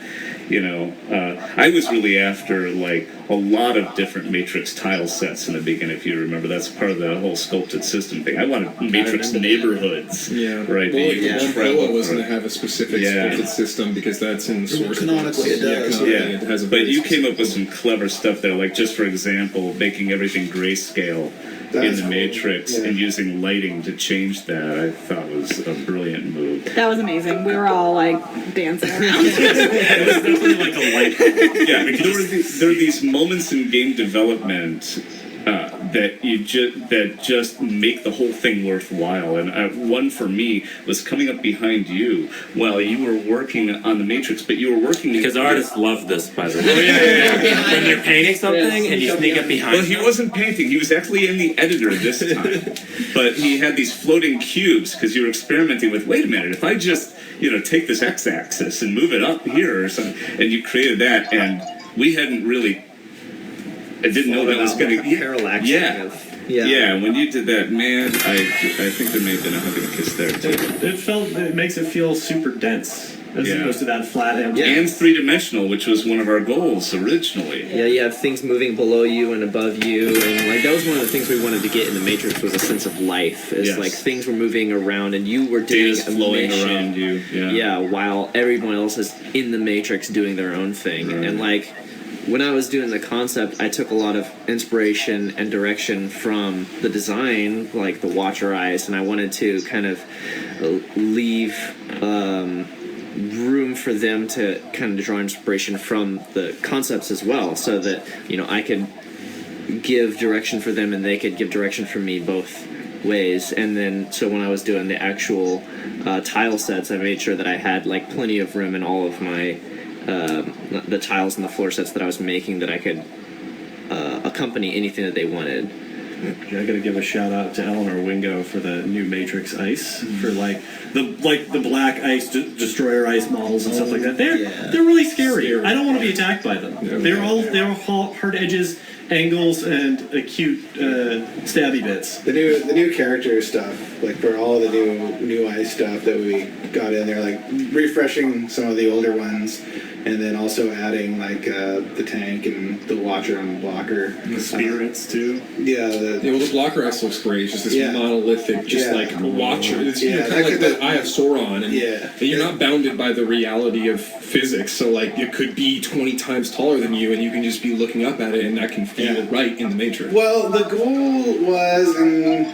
I was really after like a lot of different Matrix tile sets in the beginning. If you remember, that's part of the whole sculpted system thing. I wanted Matrix neighborhoods, right? Well, that you could One travel Proa was through. going to have a specific Yeah. sculpted system because that's in the source. Canonically it does. Canonically Yeah, it has a but very you came specific- up with some clever stuff there, like just for example, making everything grayscale in That's the cool. Matrix Yeah. and using lighting to change that. I thought was a brilliant move. That was amazing. We were all like dancing around. It was definitely like a light. Yeah, there are these moments in game development that just make the whole thing worthwhile. And one for me was coming up behind you while you were working on the Matrix, but you were working Because artists love this, by the way. When they're painting something and you sneak up behind Well, he them. wasn't painting. He was actually in the editor this time. But he had these floating cubes because you were experimenting with, wait a minute, if I just, take this x-axis and move it up here or something, and you created that, and we hadn't really, I didn't know that was going to, parallax. yeah, when you did that, man, I think there may have been a hug and a kiss there too. It makes it feel super dense as Yeah. opposed to that flat edge. Yeah. And three-dimensional, which was one of our goals originally. Yeah, you have things moving below you and above you, and like that was one of the things we wanted to get in the Matrix was a sense of life. It's Yes. like things were moving around, and you were doing Data's a flowing mission. around you. Yeah, while everyone else is in the Matrix doing their own thing, Right. and like when I was doing the concept, I took a lot of inspiration and direction from the design, like the Watcher eyes, and I wanted to kind of leave room for them to kind of draw inspiration from the concepts as well, so that I could give direction for them and they could give direction for me both ways. And then so when I was doing the actual tile sets, I made sure that I had like plenty of room in all of my the tiles and the floor sets that I was making, that I could accompany anything that they wanted. I gotta give a shout out to Eleanor Wingo for the new Matrix Ice, for the black ice destroyer ice models and stuff like that. They're really scary. I don't want to be attacked by them. They're all hard edges, angles, and acute stabby bits. The new character stuff, like for all the new ice stuff that we got in there, like refreshing some of the older ones, and then also adding like the tank and the Watcher and the blocker. The spirits too. Yeah, the blocker ice looks great. It's just this Yeah. monolithic, just like Watcher. It's kind of like the Eye of Sauron, and you're not bounded by the reality of physics. So like it could be 20 times taller than you, and you can just be looking up at it, and that can feel right in the Matrix. Well, the goal was, and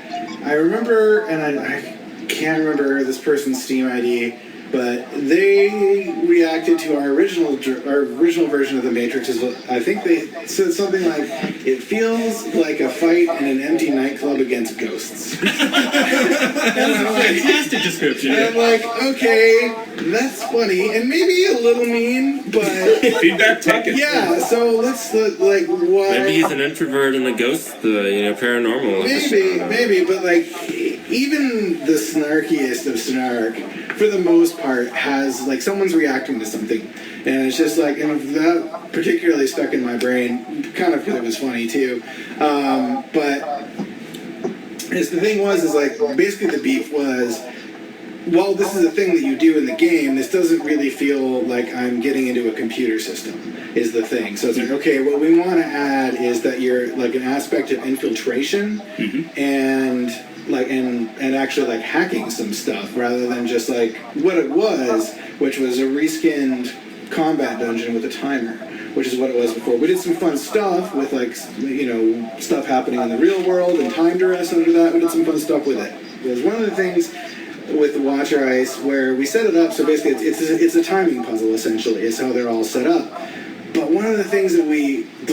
I remember, and I can't remember this person's Steam ID, but they reacted to our original version of the Matrix. I think they said something like, "It feels like a fight in an empty nightclub against ghosts." That's a fantastic description. And I'm like, okay, that's funny and maybe a little mean, but feedback taken. Yeah, so let's like what? Maybe he's an introvert and the ghost, paranormal. Maybe, but like even the snarkiest of snark, for the most part, has like someone's reacting to something, and it's just like, and that particularly stuck in my brain, kind of because it was funny too. But the thing was like basically the beef was while this is a thing that you do in the game, this doesn't really feel like I'm getting into a computer system, is the thing. So it's like, okay, what we want to add is that you're like an aspect of infiltration and like and actually like hacking some stuff rather than just like what it was, which was a reskinned combat dungeon with a timer, which is what it was before. We did some fun stuff with like, you know, stuff happening in the real world and time duress under that. We did some fun stuff with it. It was one of the things with the Watcher Ice where we set it up, so basically it's a timing puzzle essentially, is how they're all set up. But one of the things that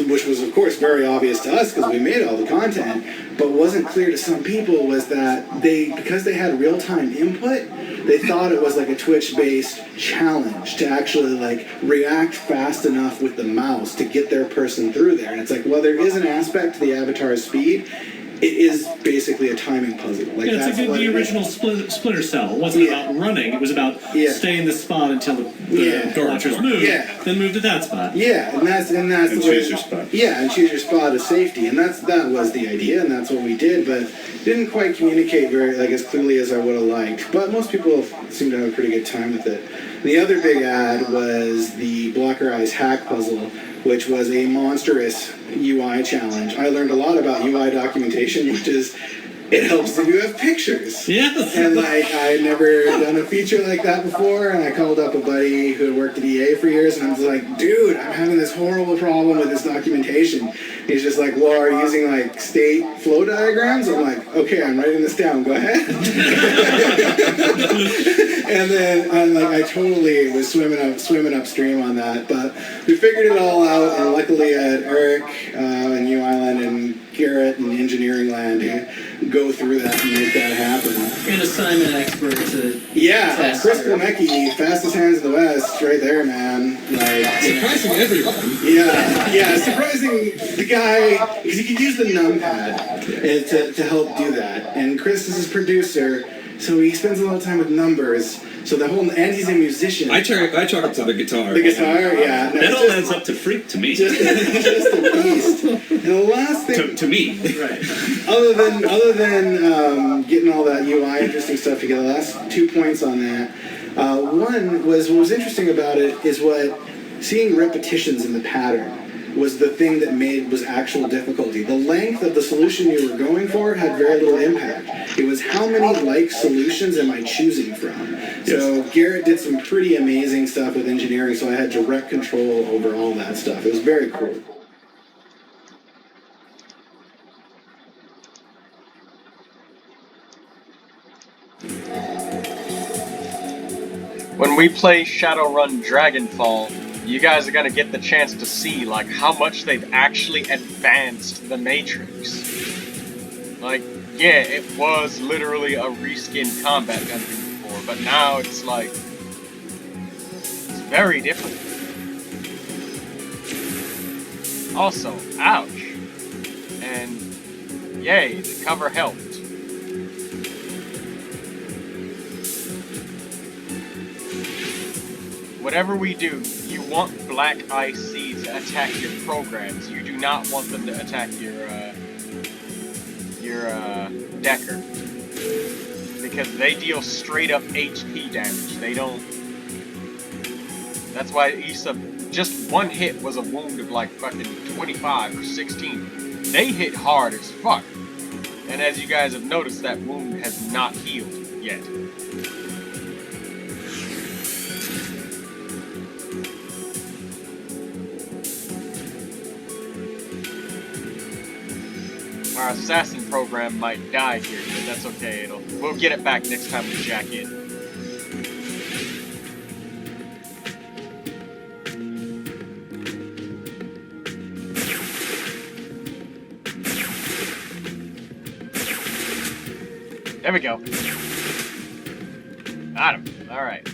which was of course very obvious to us because we made all the content, but wasn't clear to some people was that because they had real-time input, they thought it was like a Twitch-based challenge to actually like react fast enough with the mouse to get their person through there. And it's like, well, there is an aspect to the avatar's speed. It is basically a timing puzzle. Like yeah, it's like the original Splinter Cell. It wasn't about running. It was about staying in the spot until the Watchers moved. Yeah. Then move to that spot. Yeah, and that's and the way. Choose your spot. Yeah, and choose your spot as safety, and that was the idea, and that's what we did. But didn't quite communicate very like as clearly as I would have liked. But most people seem to have a pretty good time with it. The other big ad was the Blocker Eyes hack puzzle, which was a monstrous UI challenge. I learned a lot about UI documentation, which is it helps if you have pictures. Yes. And like I had never done a feature like that before, and I called up a buddy who had worked at EA for years, and I was like, dude, I'm having this horrible problem with this documentation. He's just like, well, are you using like state flow diagrams? I'm like, okay, I'm writing this down, go ahead. And then I totally was swimming upstream on that, but we figured it all out, and luckily I had Eric and New Island and Garrett and Engineering Land to go through that and make that happen. An assignment expert to test Chris Klemecki, fastest hands in the West, right there, man. Like surprising everyone. Yeah, surprising the guy because he could use the numpad to help do that. And Chris is his producer, so he spends a lot of time with numbers. So and he's a musician. I chalk up to the guitar. The guitar, yeah. No, that all adds up to freak to me. Just a beast. And the last thing to me, right? Other than getting all that UI interesting stuff together, the last 2 points on that. One was what was interesting about it is seeing repetitions in the pattern was the thing that was actual difficulty. The length of the solution you were going for had very little impact. It was how many like solutions am I choosing from? Yes. So Garrett did some pretty amazing stuff with engineering, so I had direct control over all that stuff. It was very cool. When we play Shadowrun Dragonfall, you guys are gonna get the chance to see like how much they've actually advanced the Matrix. Like, yeah, it was literally a reskinned combat dungeon before, but now it's like it's very different. Also, ouch. And yay, the cover helped. Whatever we do, you want Black IC to attack your programs. You do not want them to attack your Decker. Because they deal straight up HP damage. They don't... That's why Issa, just one hit was a wound of like fucking 25 or 16. They hit hard as fuck. And as you guys have noticed, that wound has not healed yet. Our assassin program might die here, but that's okay. We'll get it back next time we jack in. There we go. Got him. All right.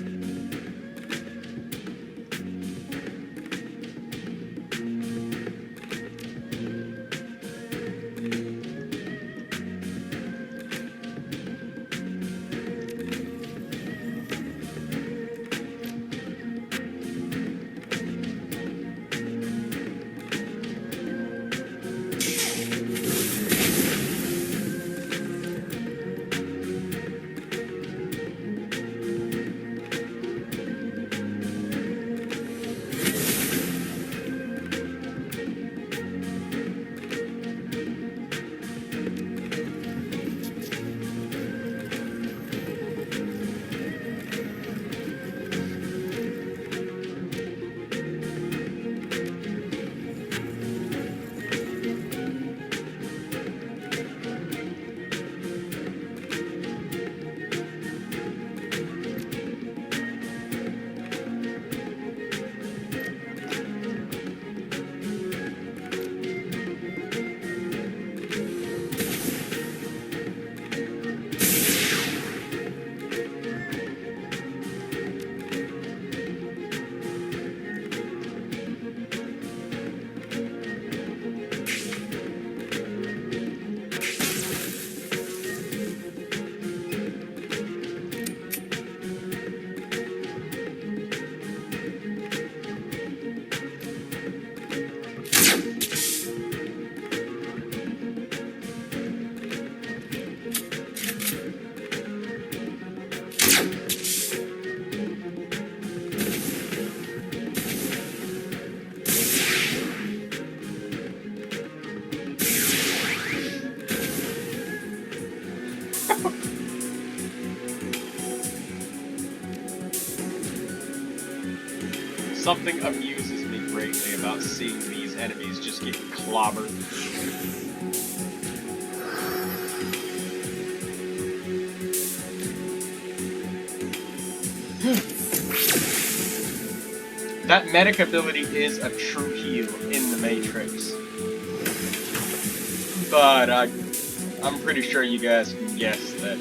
something amuses me greatly about seeing these enemies just get clobbered. That medic ability is a true heal in the Matrix. But I'm pretty sure you guys can guess that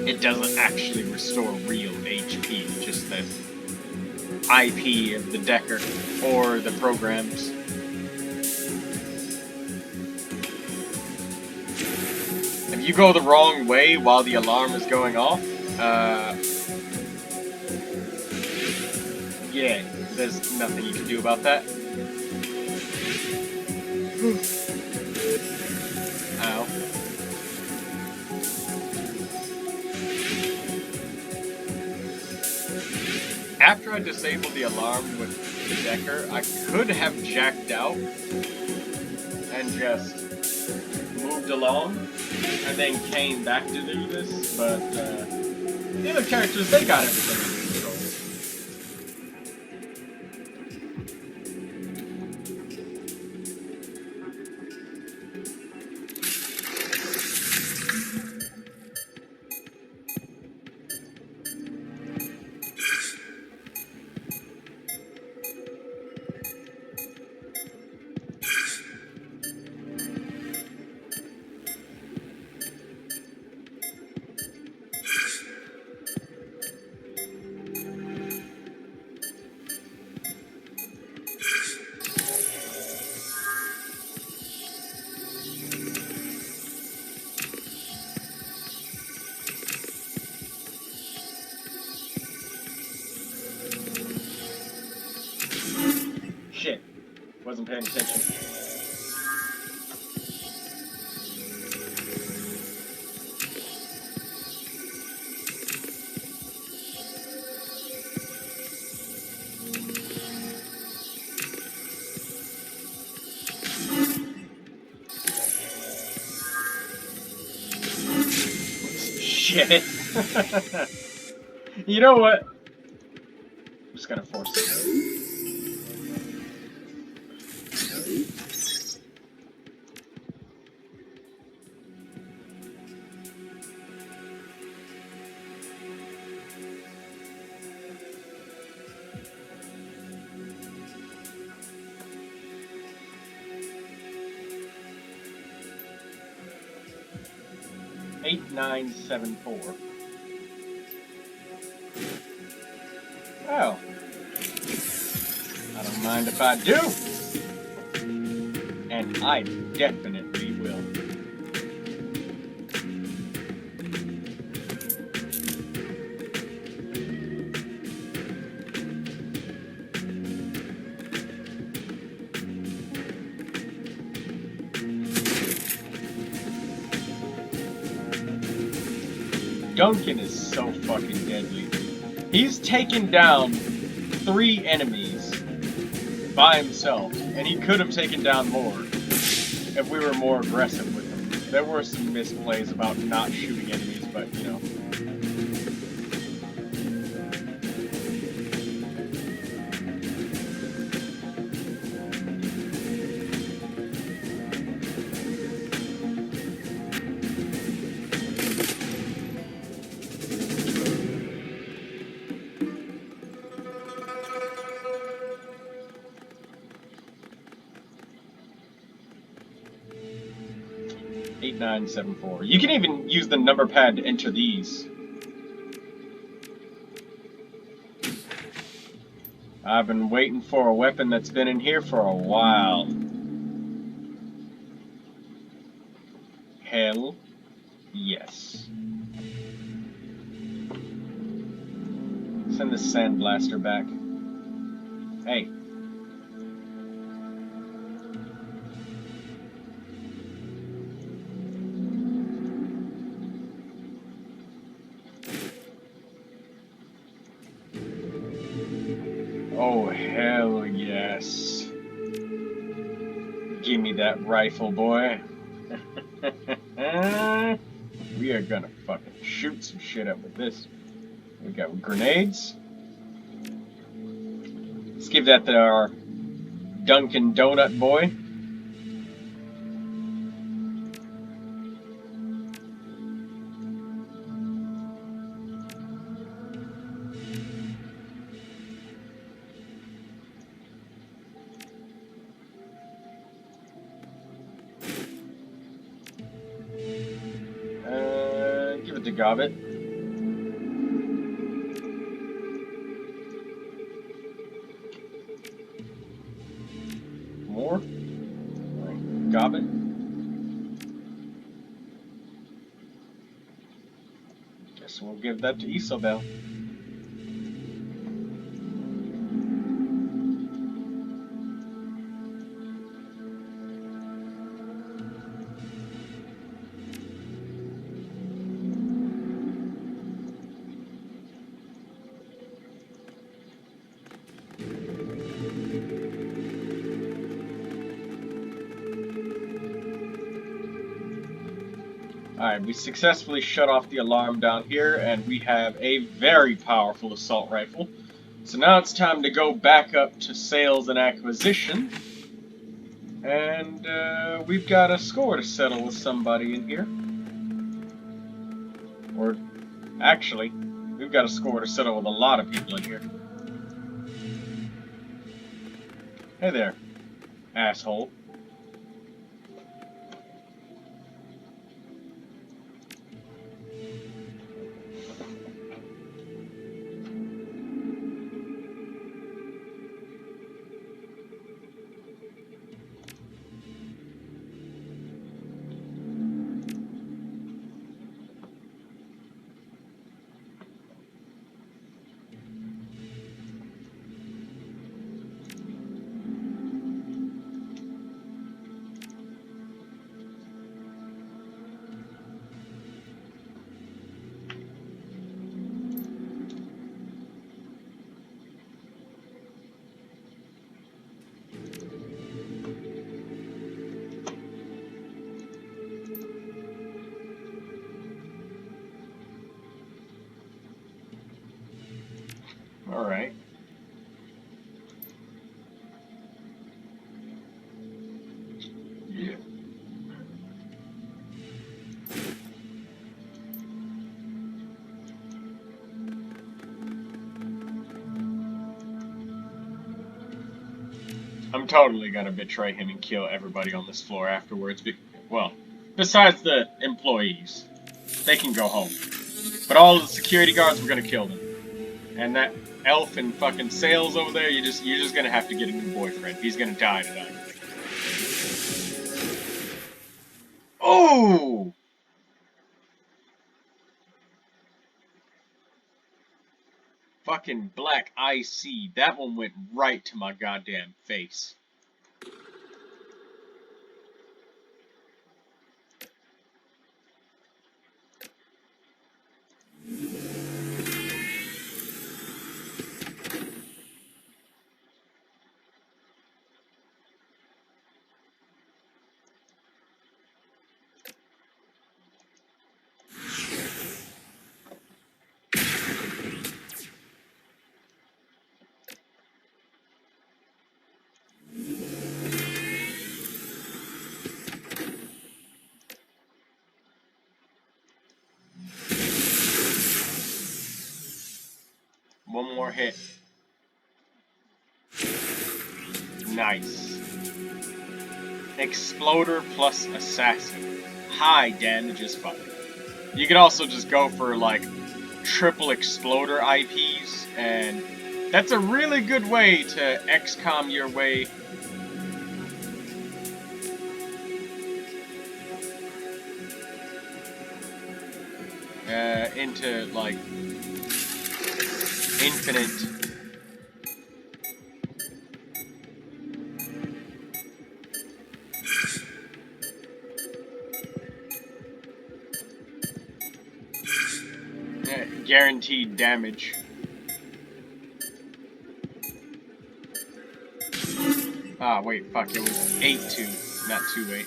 it doesn't actually restore real HP, just the IP of the Decker or the programs. If you go the wrong way while the alarm is going off, yeah, there's nothing you can do about that. Ow. After I disabled the alarm with the Decker, I could have jacked out and just moved along and then came back to do this, but the other characters, they got everything under control. Shit. Wasn't paying attention. Shit. You know what? I'm just gonna force it. Eight, 9, 7, 4. Oh. I don't mind if I do. And I definitely will. Duncan is so fucking deadly. He's taken down 3 enemies by himself, and he could have taken down more if we were more aggressive with him. There were some misplays about not shooting enemies, but you know. Eight, 9, 7, 4. You can even use the number pad to enter these. I've been waiting for a weapon that's been in here for a while. Hell yes. Send the sandblaster back. Hey. Oh, hell yes. Give me that rifle, boy. We are gonna fucking shoot some shit up with this. We got grenades. Let's give that to our Dunkin' Donut boy. Give it to Gobbet. More? Gobbet. Guess we'll give that to Isobel. Alright, we successfully shut off the alarm down here, and we have a very powerful assault rifle. So now it's time to go back up to sales and acquisition. And we've got a score to settle with somebody in here. Or, actually, we've got a score to settle with a lot of people in here. Hey there, asshole. Alright. Yeah. I'm totally gonna betray him and kill everybody on this floor afterwards. Well, besides the employees. They can go home. But all the security guards, we're gonna kill them. And that elf in fucking sales over there, you're just gonna have to get a new boyfriend. He's gonna die tonight. Oh! Fucking black IC. That one went right to my goddamn face. One more hit. Nice. Exploder plus assassin. High damage is fine. You could also just go for like triple exploder IPs, and that's a really good way to XCOM your way into like infinite guaranteed damage. Ah, wait, fuck, it was 8-2, not 2-8.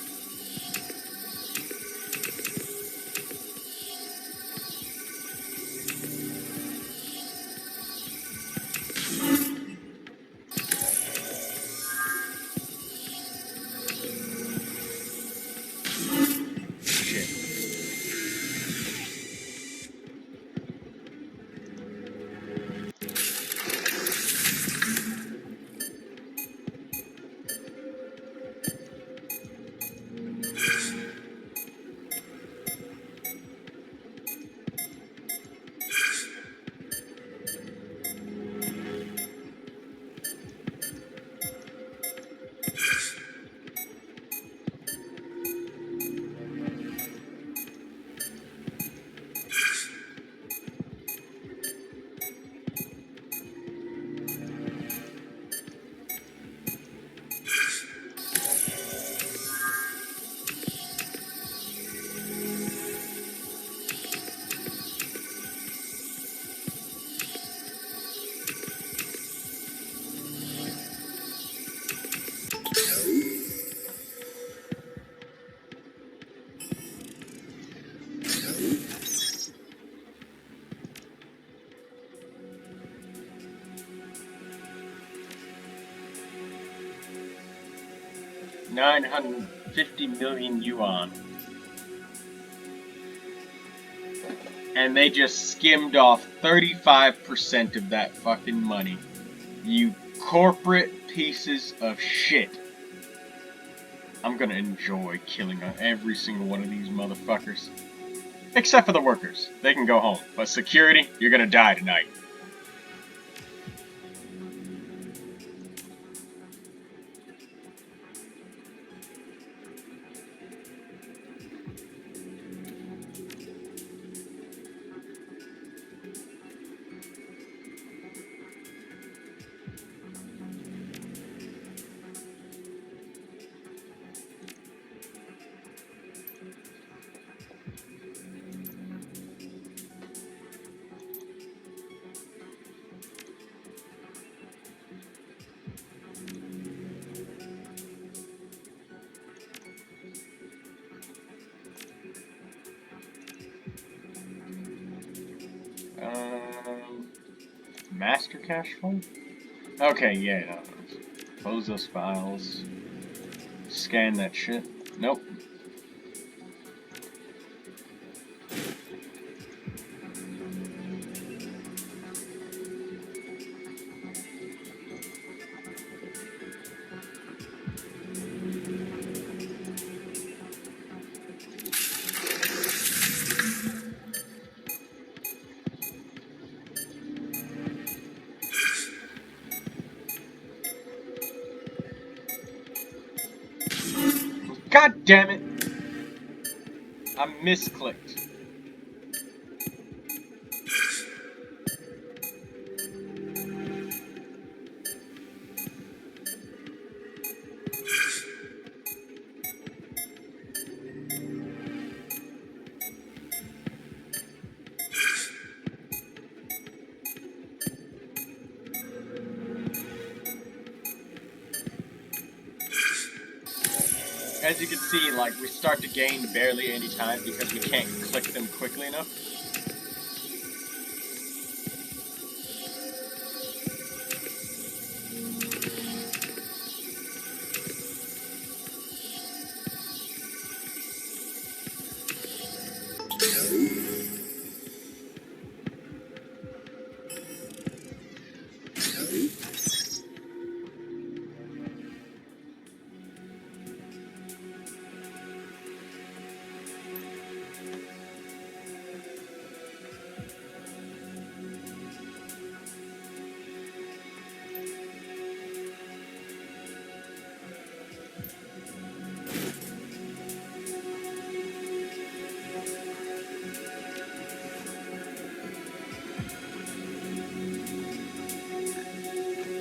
950 million yuan. And they just skimmed off 35% of that fucking money. You corporate pieces of shit. I'm gonna enjoy killing every single one of these motherfuckers. Except for the workers. They can go home. But security, you're gonna die tonight. Master cache file? Okay, yeah, no. Close those files. Scan that shit. Nope. God damn it! I misclicked. As you can see, like, we start to gain barely any time because we can't click them quickly enough.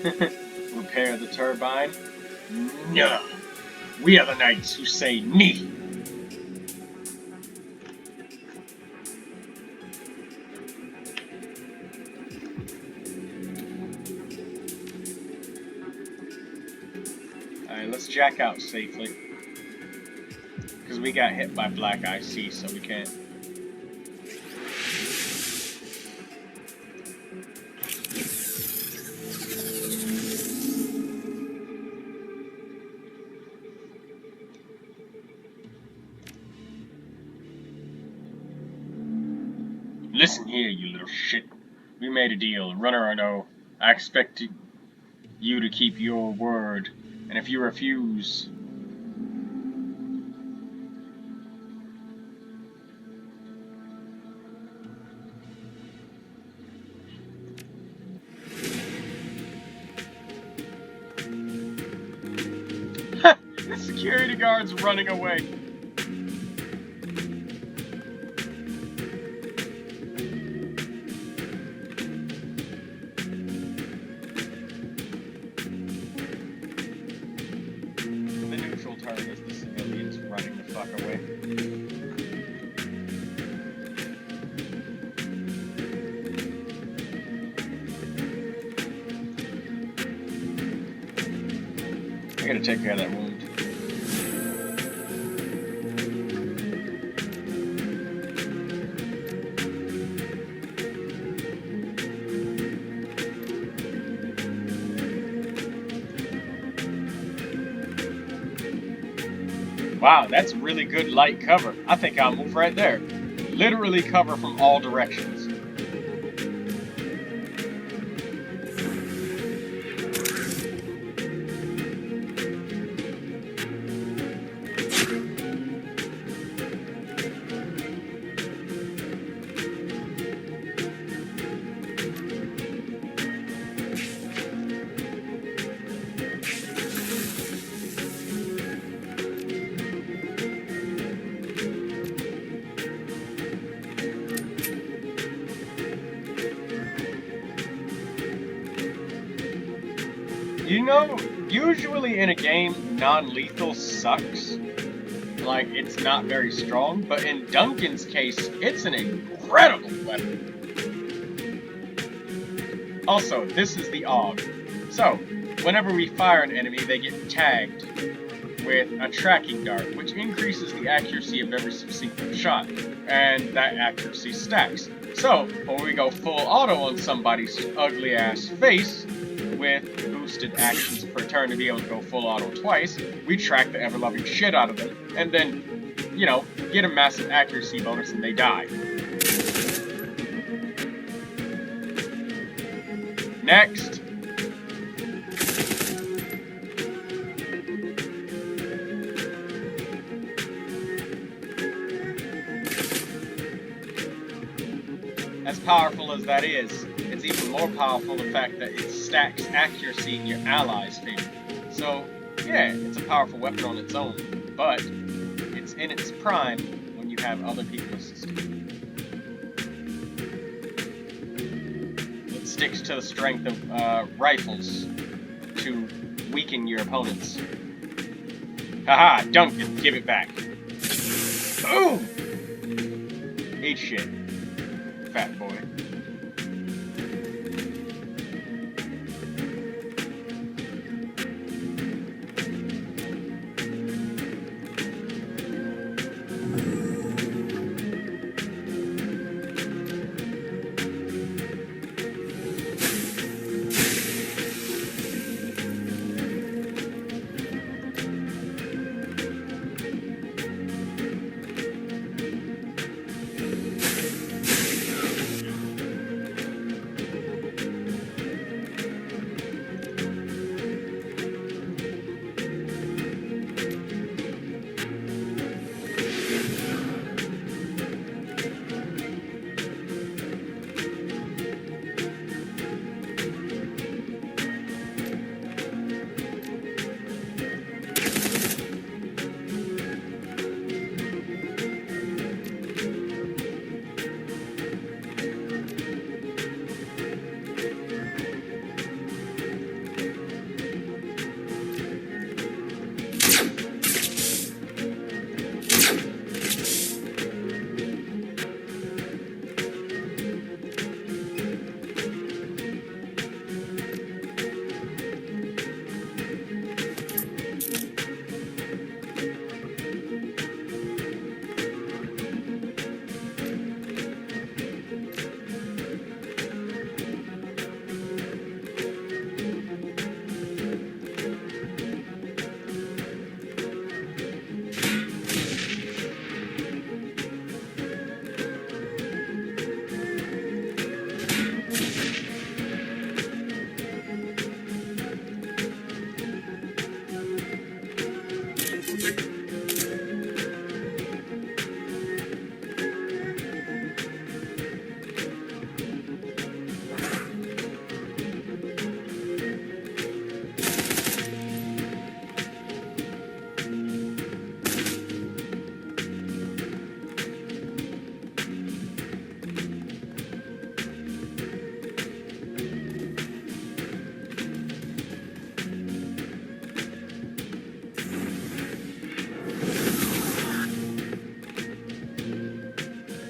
Repair the turbine? No! We are the knights who say "Nee." Alright, let's jack out safely. Because we got hit by black IC, so we can't. Listen here, you little shit. We made a deal, runner or no. I expect you to keep your word, and if you refuse... The security guard's running away. The neutral turn is the civilians running the fuck away. I gotta take care of that wound. Wow, that's really good light cover. I think I'll move right there. Literally cover from all directions. You know, usually in a game, non-lethal sucks. Like, it's not very strong, but in Duncan's case, it's an incredible weapon. Also, this is the AUG. So, whenever we fire an enemy, they get tagged with a tracking dart, which increases the accuracy of every subsequent shot, and that accuracy stacks. So, when we go full auto on somebody's ugly-ass face, with boosted actions per turn to be able to go full auto twice, we track the ever-loving shit out of them, and then, you know, get a massive accuracy bonus and they die. Next. As powerful as that is, it's even more powerful the fact that it stacks accuracy in your allies' favor. So, yeah, it's a powerful weapon on its own, but it's in its prime when you have other people assisting. It sticks to the strength of rifles to weaken your opponents. Haha, Duncan, give it back. Boom! Eat shit, fat boy.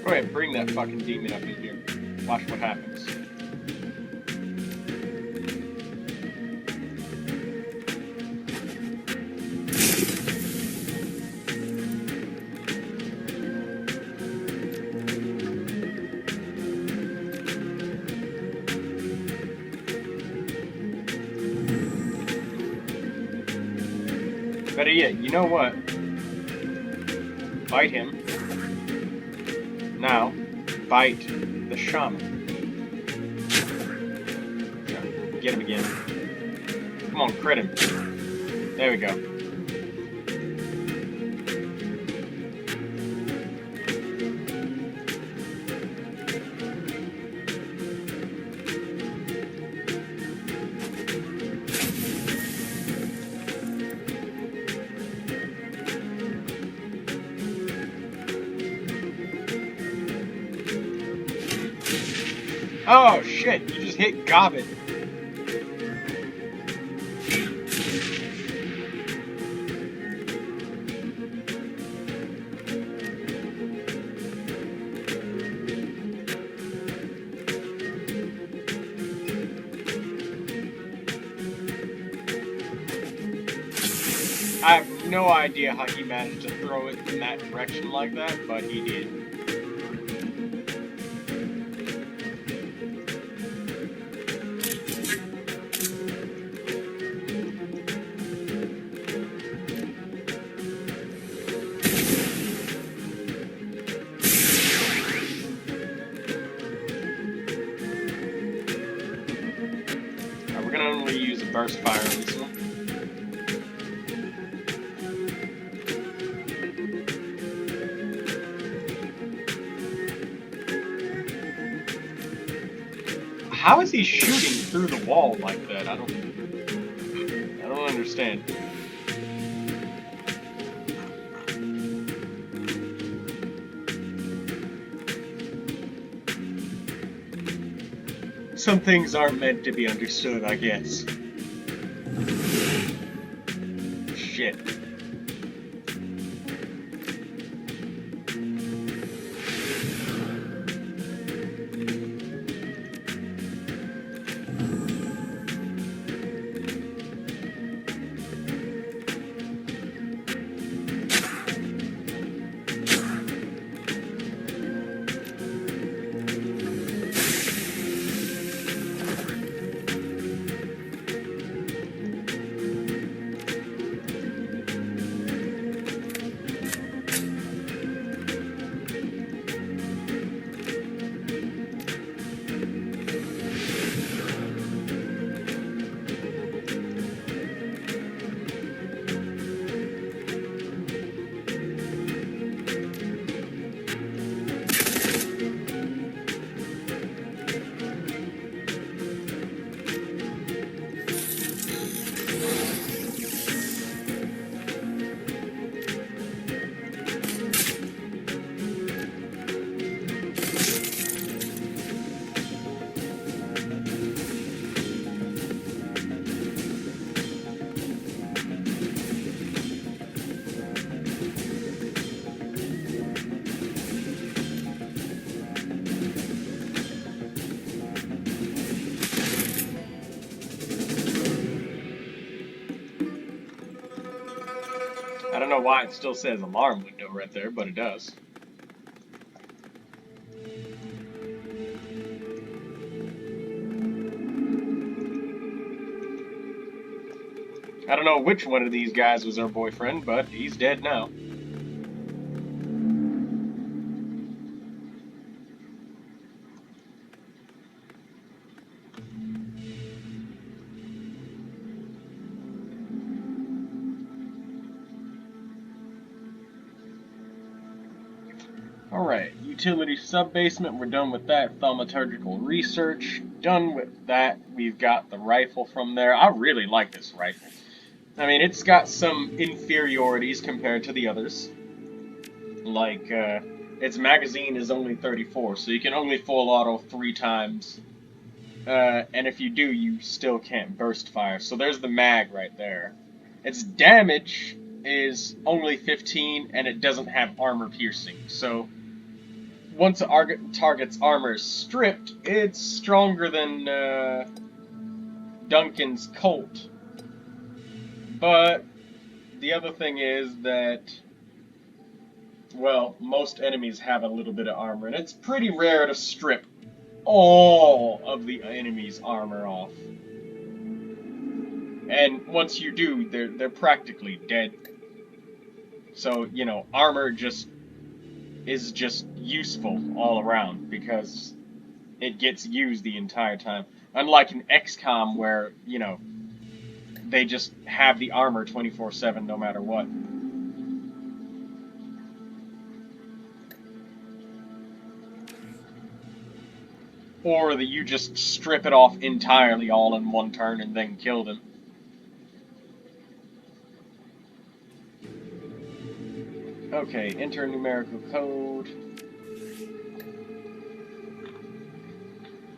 Go ahead, bring that fucking demon up in here. Watch what happens. Better yet, you know what? Fight him. Now, fight the shaman. Get him again. Come on, crit him. There we go. Oh shit, you just hit Gobbin. I have no idea how he managed to throw it in that direction like that, but he did. We're gonna only use a burst fire on this one. How is he shooting through the wall like that? I don't understand. Some things aren't meant to be understood, I guess. Shit. I don't know why it still says alarm window right there, but it does. I don't know which one of these guys was her boyfriend, but he's dead now. Alright, utility sub-basement, we're done with that. Thaumaturgical research, done with that. We've got the rifle from there. I really like this rifle. I mean, it's got some inferiorities compared to the others. Like, its magazine is only 34, so you can only full auto 3 times. And if you do, you still can't burst fire. So there's the mag right there. Its damage is only 15, and it doesn't have armor piercing. So once a target's armor is stripped, it's stronger than Duncan's Colt. But the other thing is that, well, most enemies have a little bit of armor, and it's pretty rare to strip all of the enemy's armor off. And once you do, they're practically dead. So, you know, armor just is just useful all around because it gets used the entire time. Unlike in XCOM where, you know, they just have the armor 24/7 no matter what. Or that you just strip it off entirely all in one turn and then kill them. Okay, enter numerical code.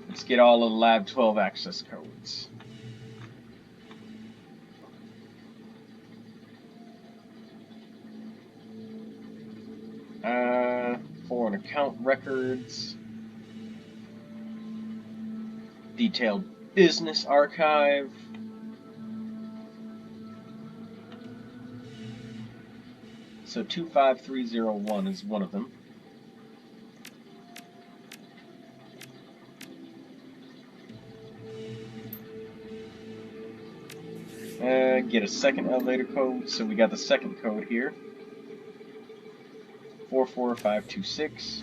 Let's get all of the Lab 12 access codes. Foreign account records. Detailed business archive. So 25301 is one of them. Get a second elevator code. So we got the second code here. 44526.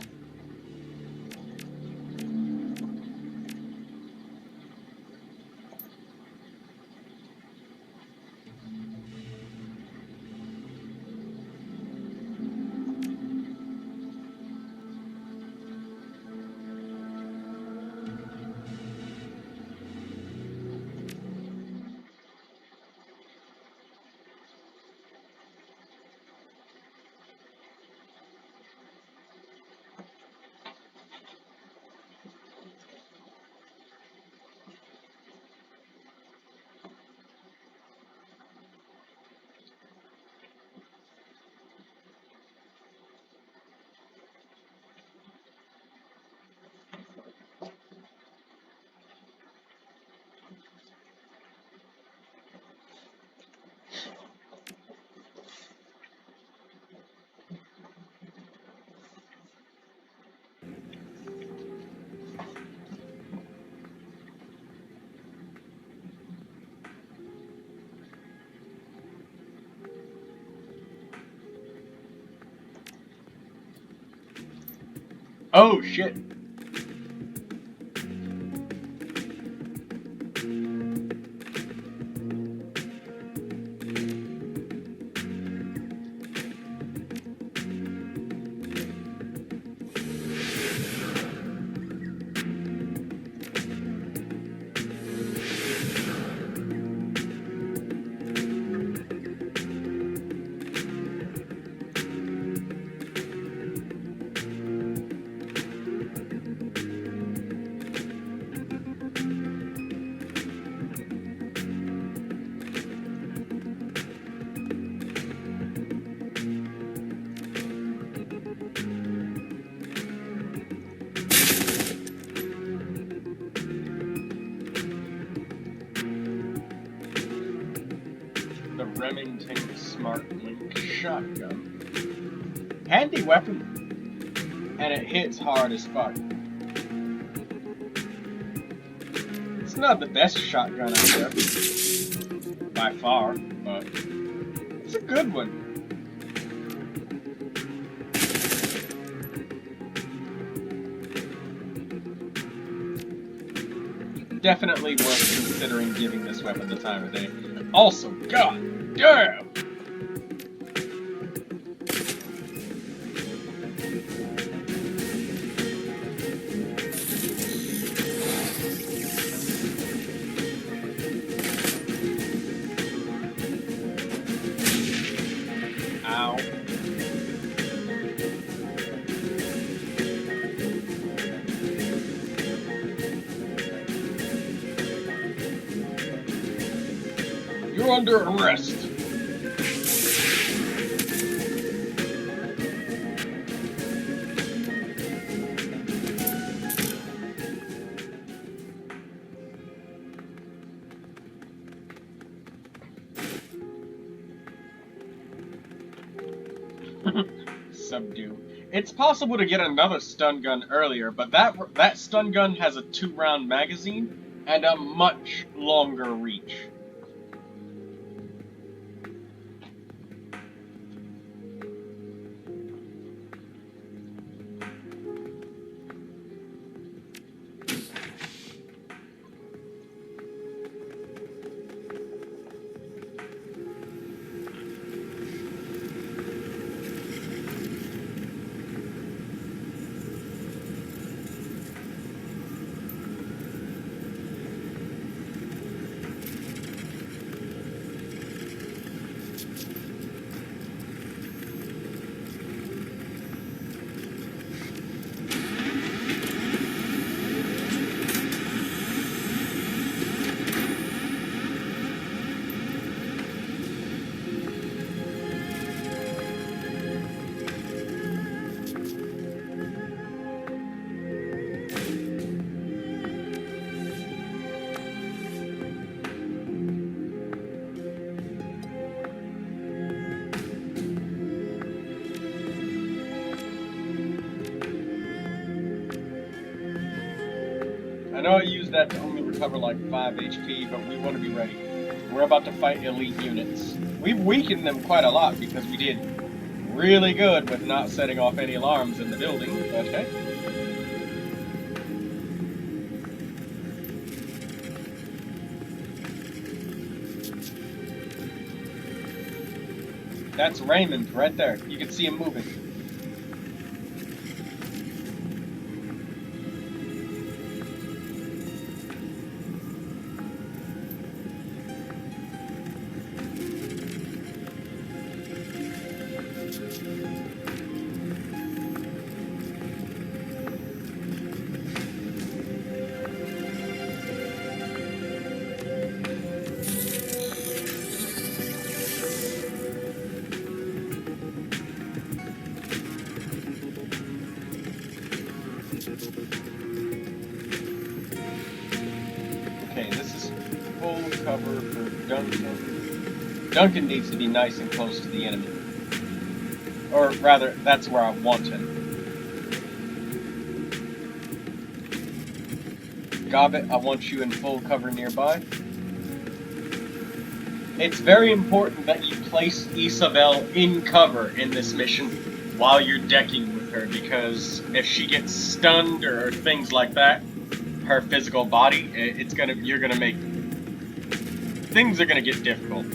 Oh shit. The Remington Smart Link shotgun. Handy weapon. And it hits hard as fuck. It's not the best shotgun out there. By far, but it's a good one. Definitely worth considering giving this weapon the time of day. Also, god damn! Ow. You're under arrest. Subdue. It's possible to get another stun gun earlier, but that stun gun has a 2-round magazine and a much longer reach. use that to only recover like 5 HP, but we want to be ready. We're about to fight elite units. We've weakened them quite a lot because we did really good with not setting off any alarms in the building, but hey. That's Raymond right there. You can see him moving. Okay, this is full cover for Duncan. Duncan needs to be nice and close to the enemy. Or rather, that's where I want him. Gobbet, I want you in full cover nearby. It's very important that you place Isabel in cover in this mission while you're decking with her, because if she gets stunned or things like that, her physical body, things are gonna get difficult.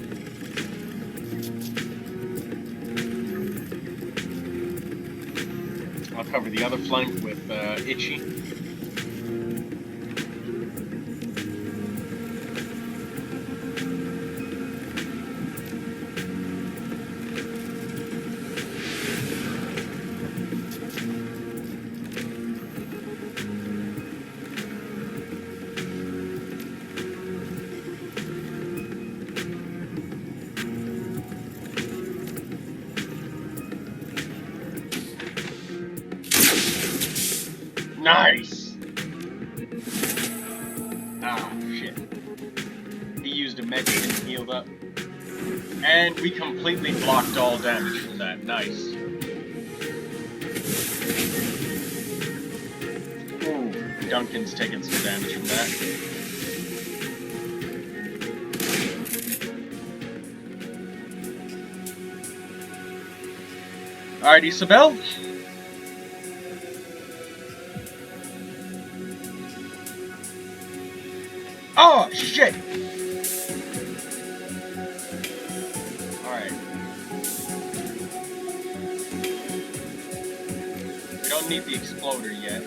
I'll cover the other flank with Itchy. Nice! Ah, shit. He used a medic and healed up. And we completely blocked all damage from that. Nice. Ooh, Duncan's taking some damage from that. Alright, Isabel. Oh, shit! Alright. We don't need the exploder yet.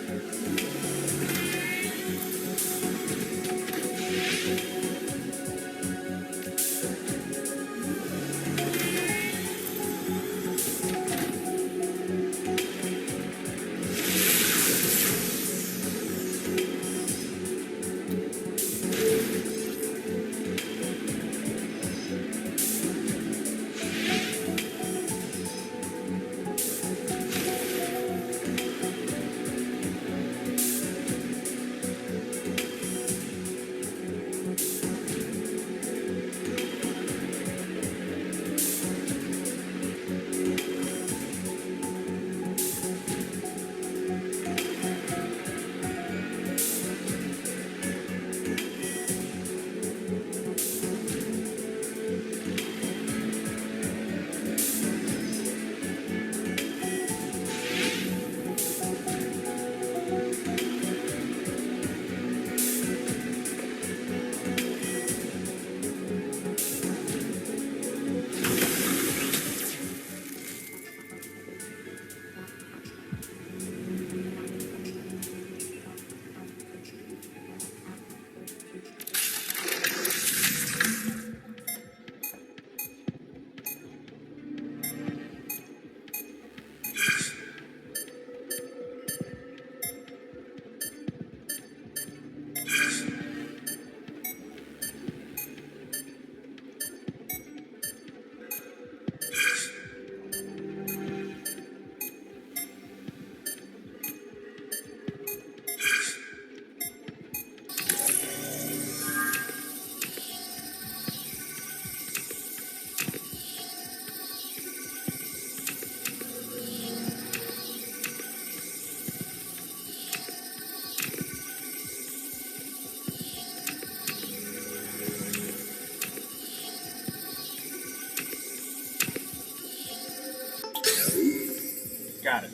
Got it.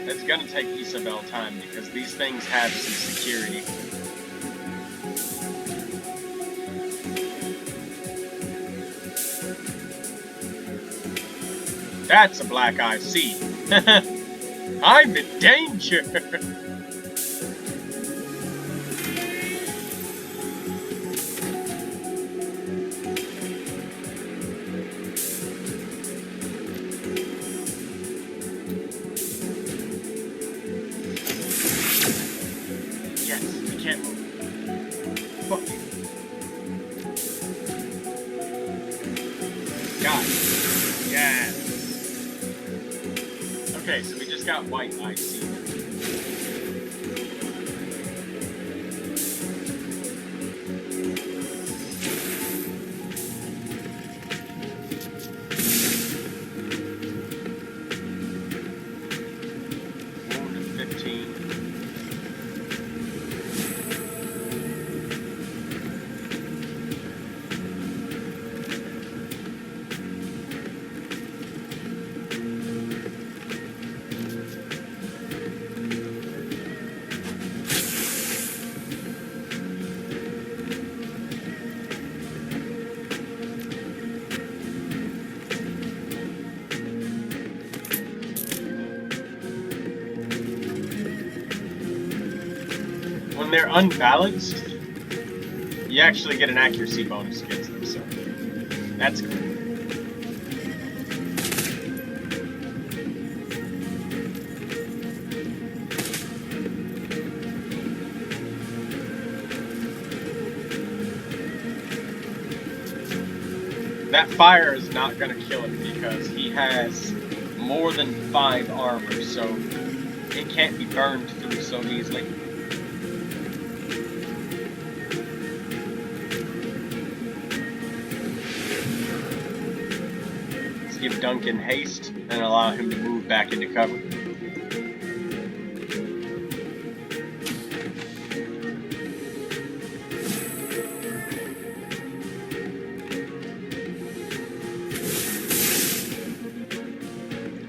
It's gonna take Isabel time because these things have some security. That's a black eye sea. I'm in danger. Okay, so we just got white ice. When they're unbalanced, you actually get an accuracy bonus against them, so that's cool. That fire is not going to kill him because he has more than 5 armor, so it can't be burned through so easily. Let's give Duncan haste and allow him to move back into cover.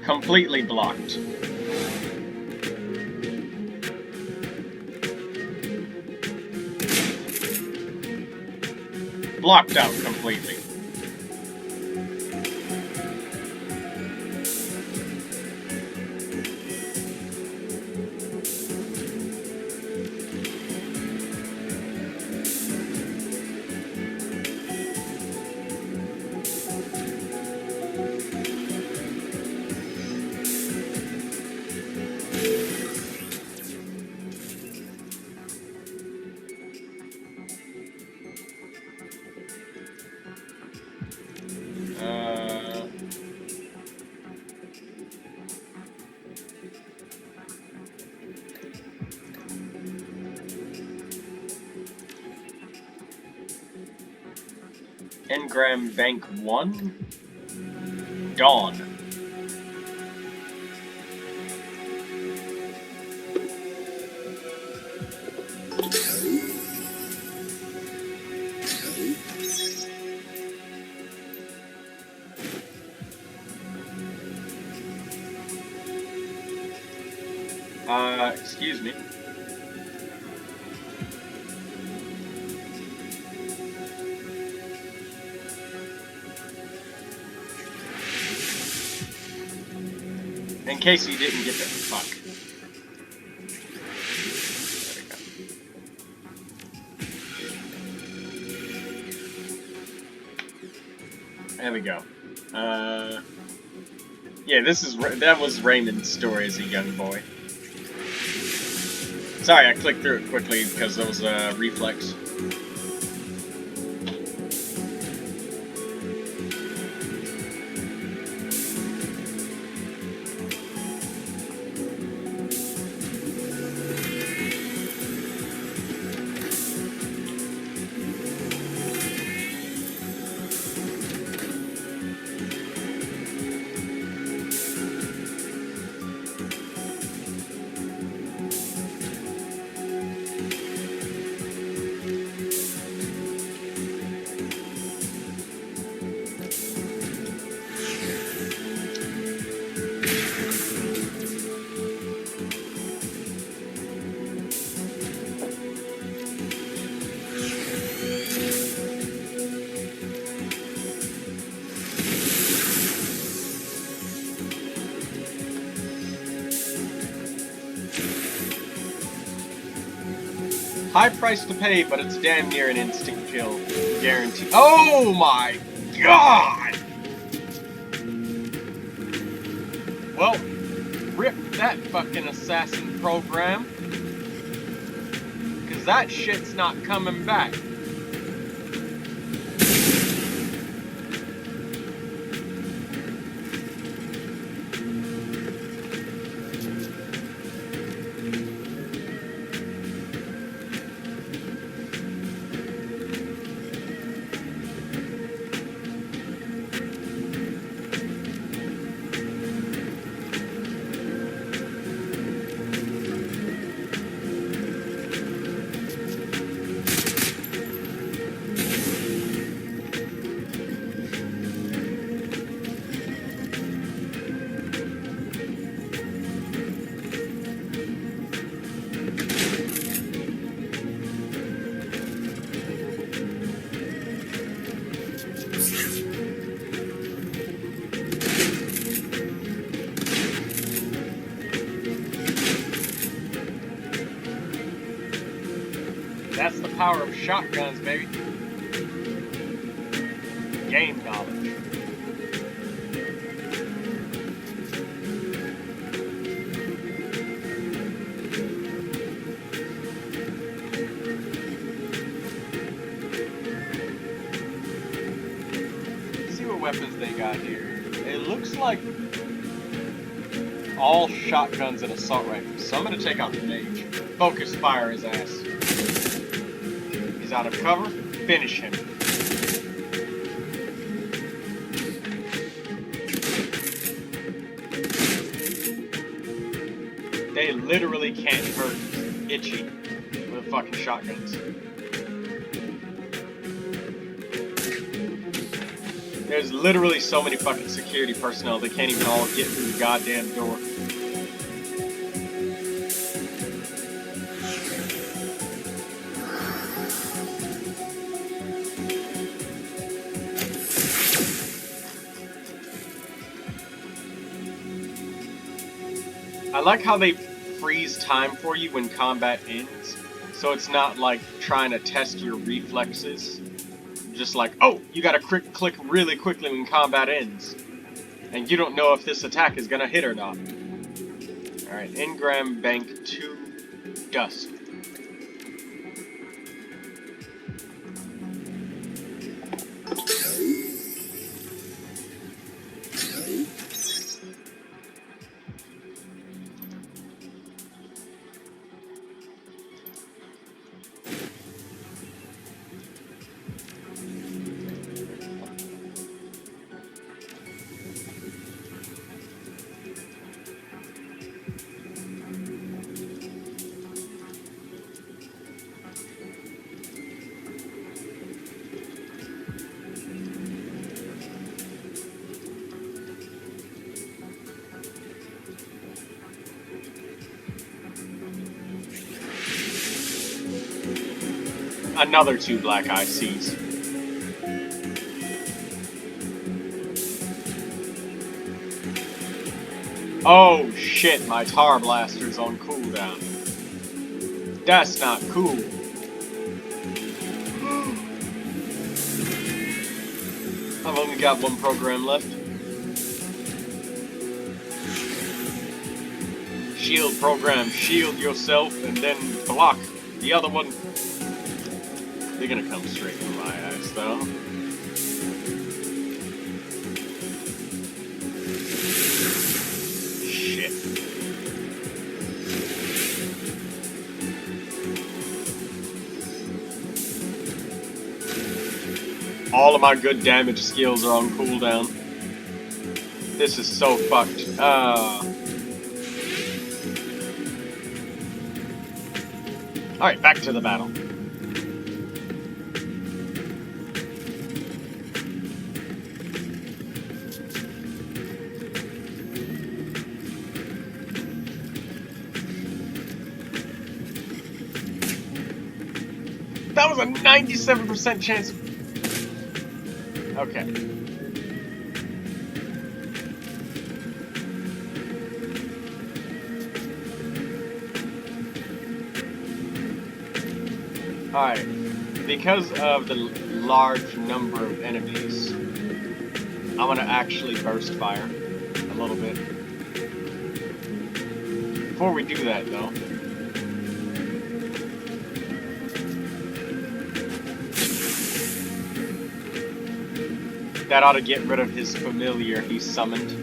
Completely blocked. Blocked out completely. Engram Bank 1? Dawn. Excuse me. In case you didn't get that, fuck. There we go. Yeah, that was Raymond's story as a young boy. Sorry, I clicked through it quickly because that was a reflex. High price to pay, but it's damn near an instant kill. Guaranteed. Oh my god! Well, rip that fucking assassin program. Cause that shit's not coming back. That's the power of shotguns, baby. Game knowledge. Let's see what weapons they got here. It looks like all shotguns and assault rifles. So I'm gonna take out the mage. Focus fire his ass. He's out of cover. Finish him. They literally can't hurt Itchy with fucking shotguns. There's literally so many fucking security personnel, they can't even all get through the goddamn door. I like how they freeze time for you when combat ends, so it's not like trying to test your reflexes. Just like, oh, you gotta click really quickly when combat ends, and you don't know if this attack is gonna hit or not. Alright, Engram Bank 2 Dust. Another 2 black ICs. Oh shit, my tar blaster's on cooldown. That's not cool. I've only got 1 program left. Shield program, shield yourself and then block the other one. They're gonna come straight for my eyes, though. Shit. All of my good damage skills are on cooldown. This is so fucked. Alright, back to the battle. That was a 97% chance. Okay. Alright, because of the large number of enemies, I'm gonna actually burst fire a little bit. Before we do that, though, that ought to get rid of his familiar he summoned.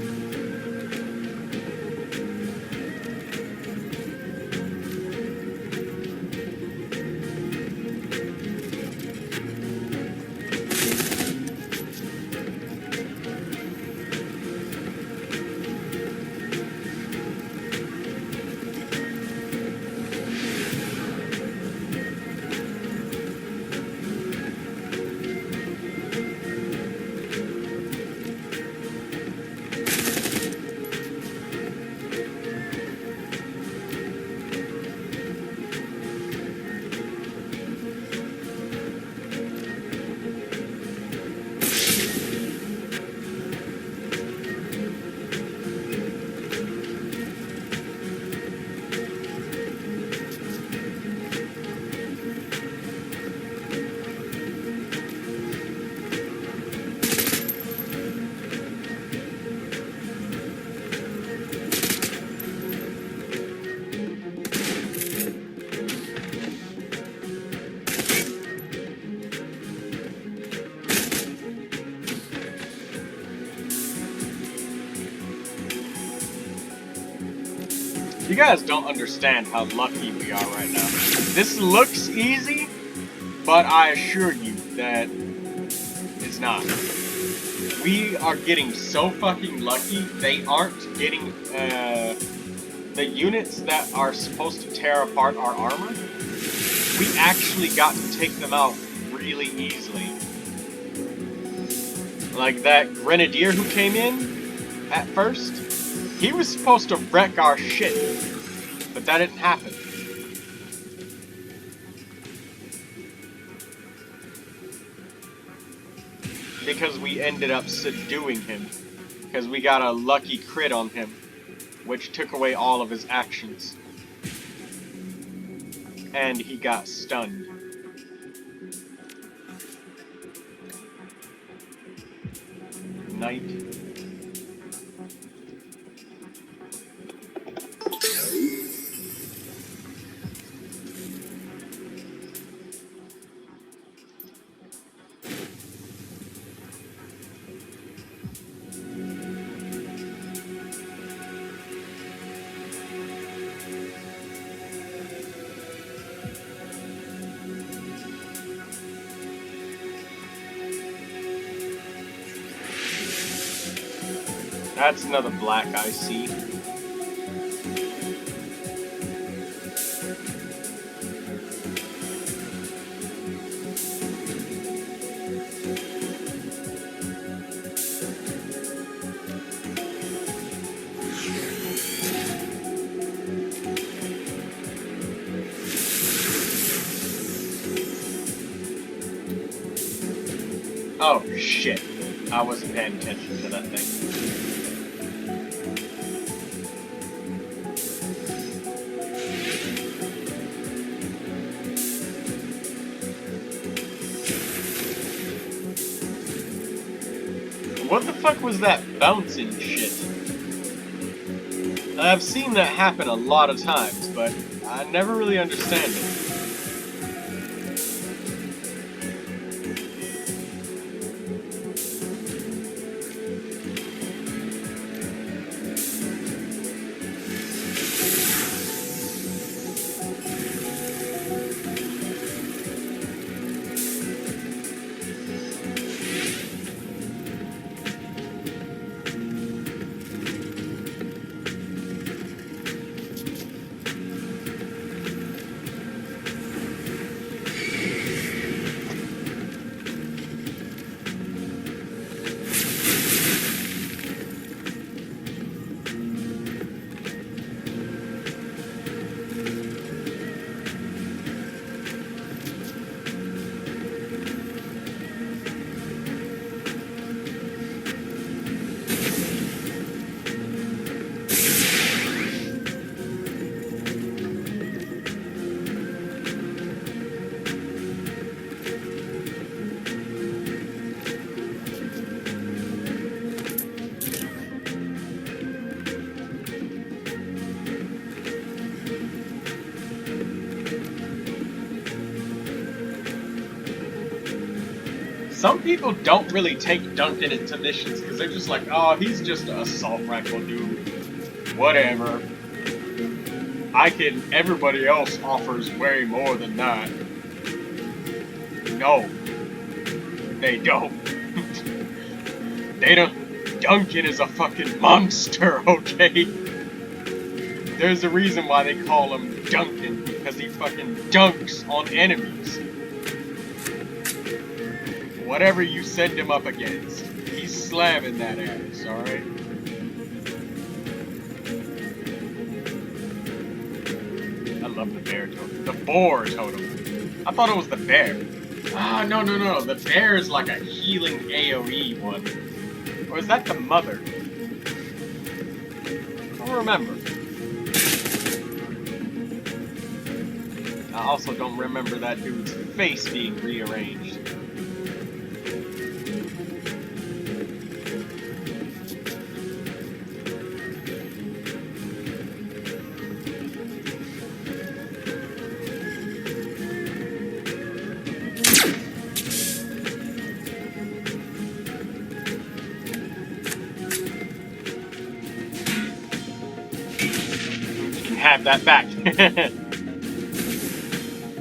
You guys don't understand how lucky we are right now. This looks easy, but I assure you that it's not. We are getting so fucking lucky, they aren't getting, the units that are supposed to tear apart our armor, we actually got to take them out really easily. Like that Grenadier who came in at first, he was supposed to wreck our shit, but that didn't happen. Because we ended up subduing him. Because we got a lucky crit on him, which took away all of his actions. And he got stunned. Knight. That's another black I see. Oh shit, I wasn't paying attention to that thing. What the fuck was that bouncing shit? I've seen that happen a lot of times, but I never really understand it. Some people don't really take Duncan into missions because they're just like, oh, he's just an assault rifle dude. Whatever. Everybody else offers way more than that. No. They don't. They don't. Duncan is a fucking monster, okay? There's a reason why they call him Duncan, because he fucking dunks on enemies. Whatever you send him up against, he's slamming that ass, alright? I love the bear totem. The boar totem. I thought it was the bear. Ah, no. The bear is like a healing AoE one. Or is that the mother? I don't remember. I also don't remember that dude's face being rearranged. Have that back.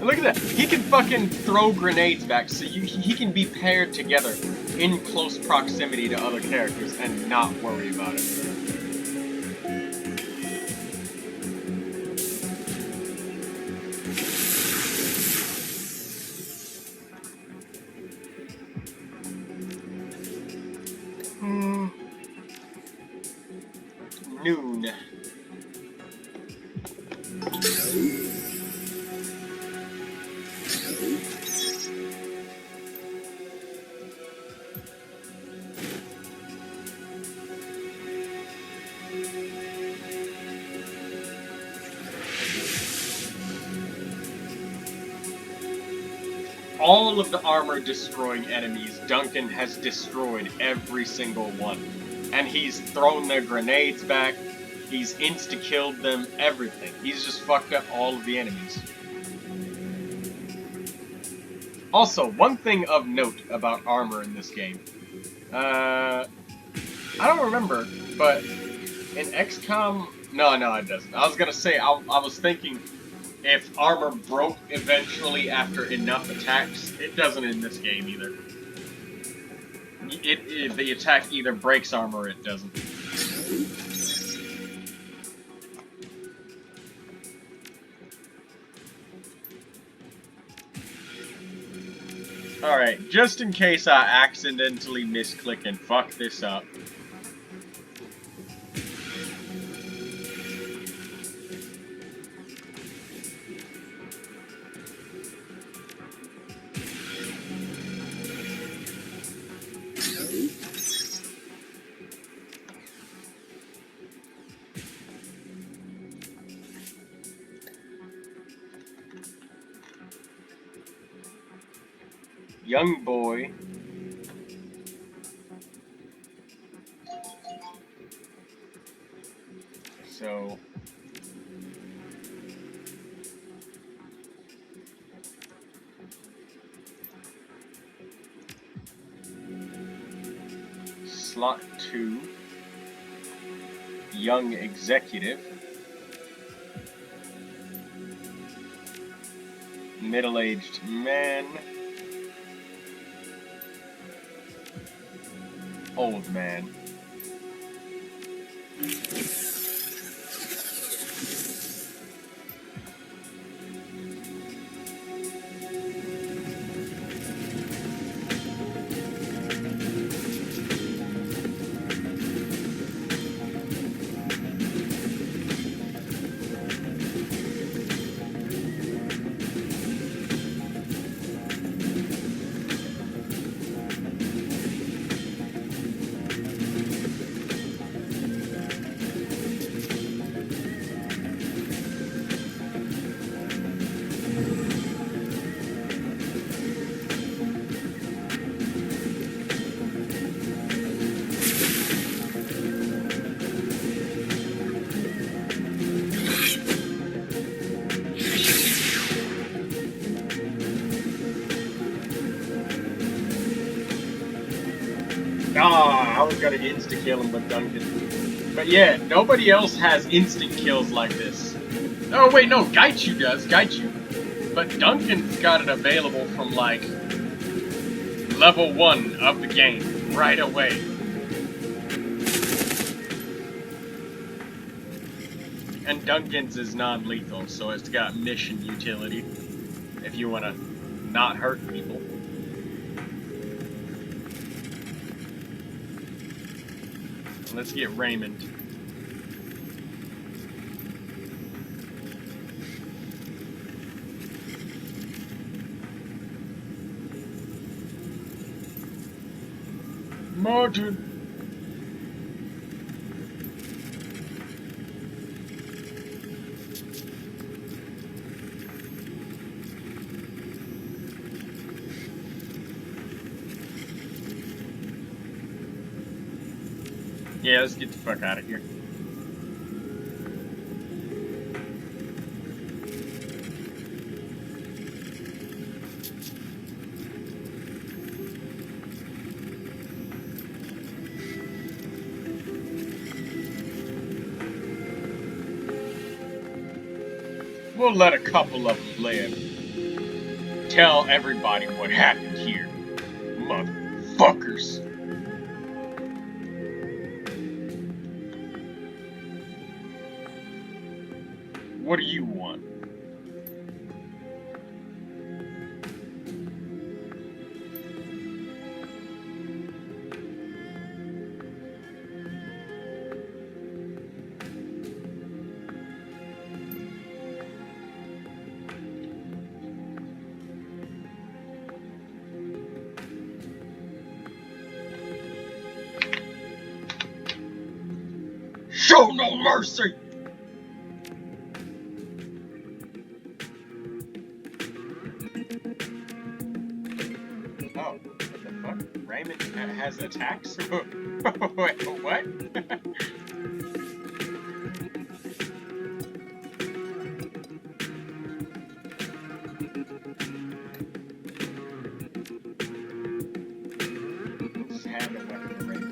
Look at that. He can fucking throw grenades back, so he can be paired together in close proximity to other characters and not worry about it. Noon. All of the armor-destroying enemies, Duncan has destroyed every single one. And he's thrown their grenades back, he's insta-killed them, everything. He's just fucked up all of the enemies. Also, one thing of note about armor in this game. I don't remember, but in XCOM... No, it doesn't. I was gonna say, I was thinking... if armor broke eventually after enough attacks, it doesn't in this game either. If the attack either breaks armor or it doesn't. Alright, just in case I accidentally misclick and fuck this up. Young boy. So... Slot 2. Young executive. Middle-aged man. Old man. was gonna insta-kill him with Duncan. But yeah, nobody else has instant kills like this. Oh wait, no, Gaichu does, Gaichu. But Duncan's got it available from like level 1 of the game, right away. And Duncan's is non-lethal, so it's got mission utility, if you wanna not hurt people. Let's get Raymond. Martin! Yeah, let's get the fuck out of here. We'll let a couple of them live. Tell everybody what happened here. Motherfuckers. What do you want? Show no mercy! Oh, what the fuck? Raymond has attacks? Wait, what? Just hand a weapon to Raymond.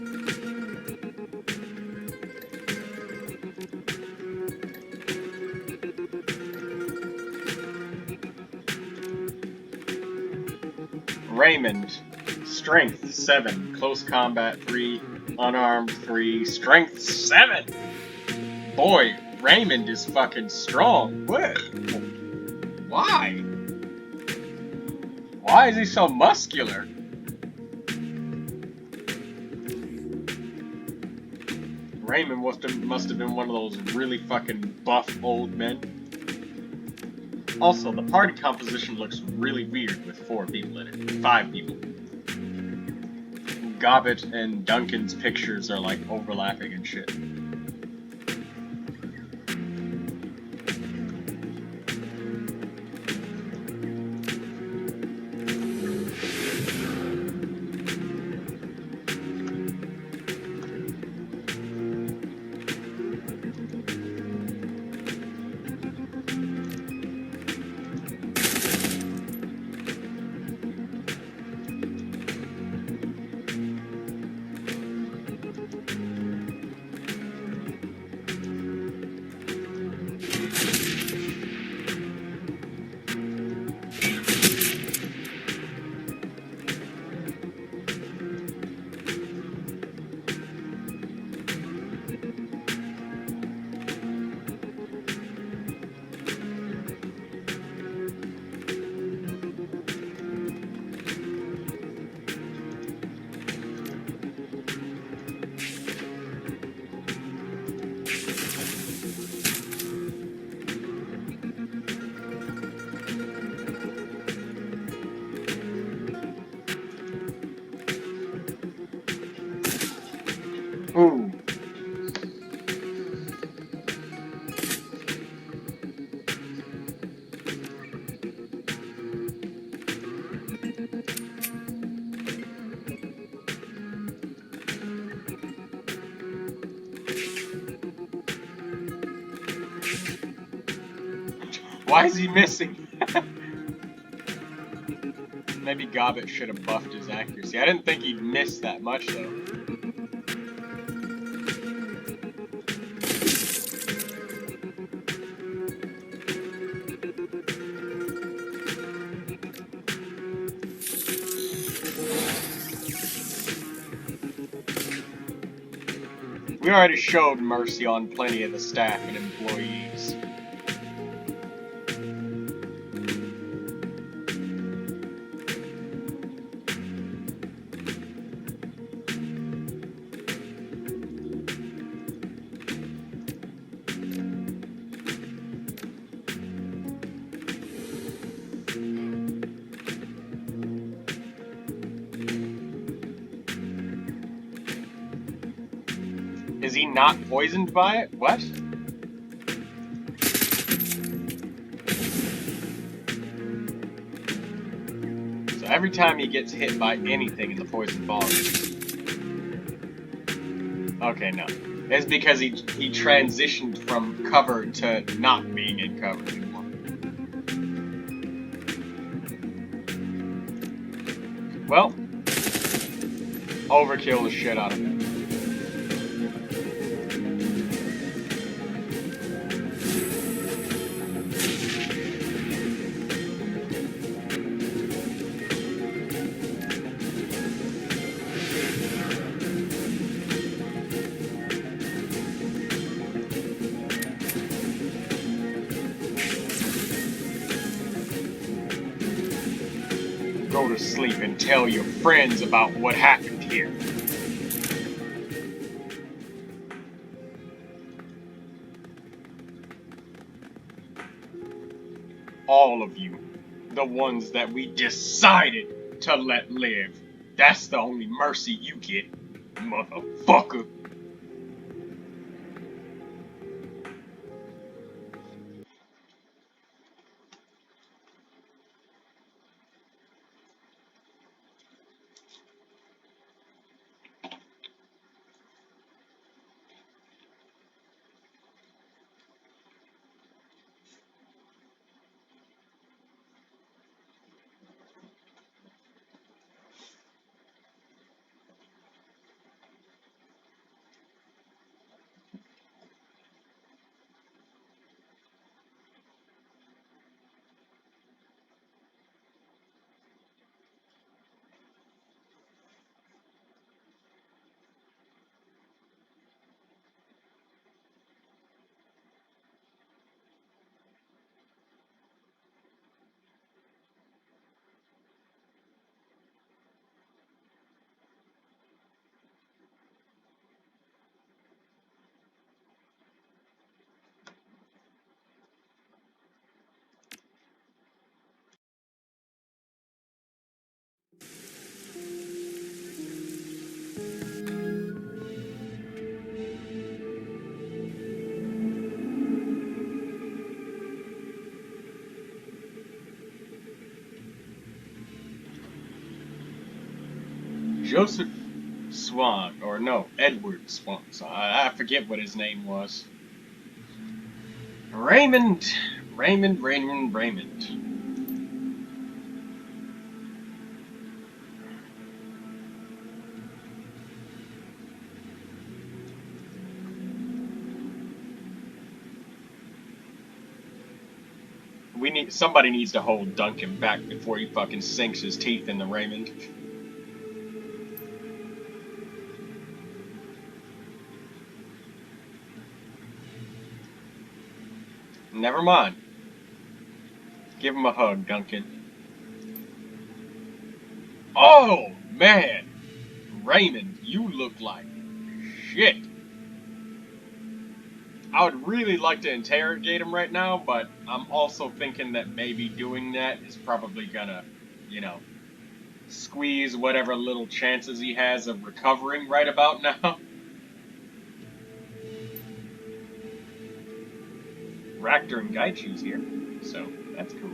Raymond, Strength 7, Close Combat 3, Unarmed 3, Strength 7! Boy, Raymond is fucking strong. What? Why? Why is he so muscular? Raymond must have been one of those really fucking buff old men. Also, the party composition looks really weird with 4 people in it. 5 people. Gobbet and Duncan's pictures are like overlapping and shit. Ooh. Why is he missing? Maybe Gobbet should have buffed his accuracy. I didn't think he'd miss that much, though. We already showed mercy on plenty of the staff and employees. Is he not poisoned by it? What? So every time he gets hit by anything in the poison ball. Okay, no. It's because he transitioned from cover to not being in cover anymore. Well, overkill the shit out of him. Go to sleep and tell your friends about what happened here. All of you. The ones that we decided to let live. That's the only mercy you get, motherfucker. Joseph Swan, or no, Edward Swan. I forget what his name was. Raymond. Somebody needs to hold Duncan back before he fucking sinks his teeth into Raymond. Never mind. Give him a hug, Duncan. Oh, man! Raymond, you look like shit. I would really like to interrogate him right now, but I'm also thinking that maybe doing that is probably gonna, you know, squeeze whatever little chances he has of recovering right about now. Ractor and Gaichu's here, so that's cool.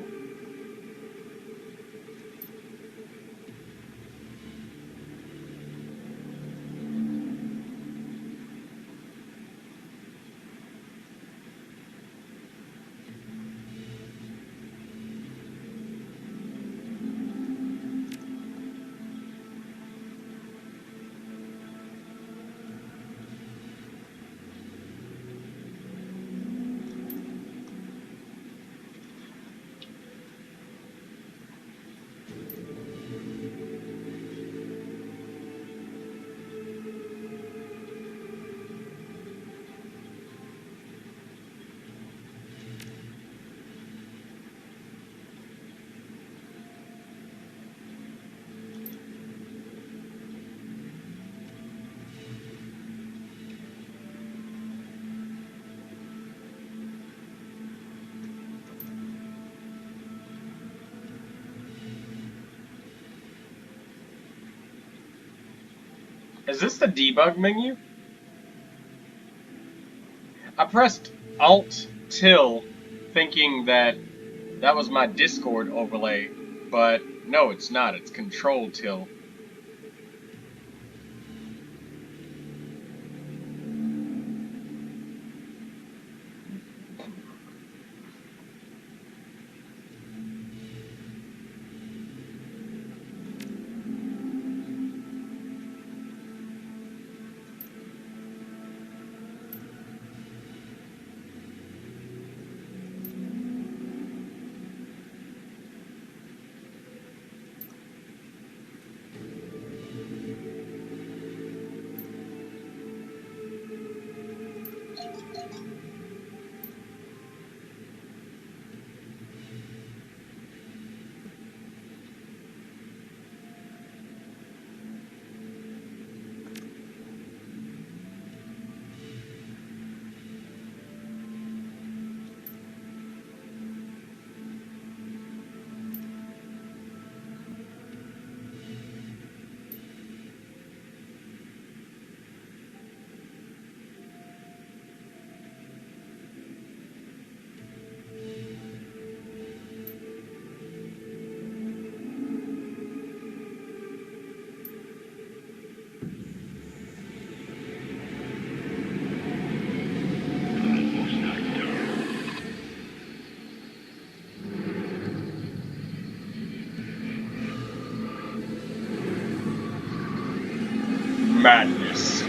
Is this the debug menu? I pressed Alt-Till thinking that was my Discord overlay, but no, it's not. It's Control-Till. Madness.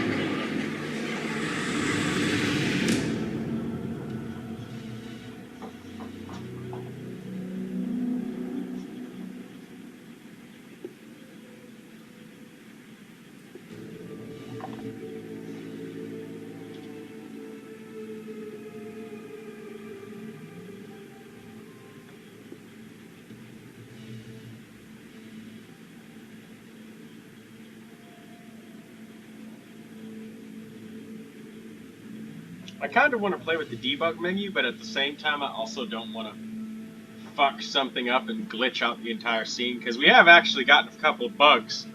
I kind of want to play with the debug menu, but at the same time, I also don't want to fuck something up and glitch out the entire scene, because we have actually gotten a couple of bugs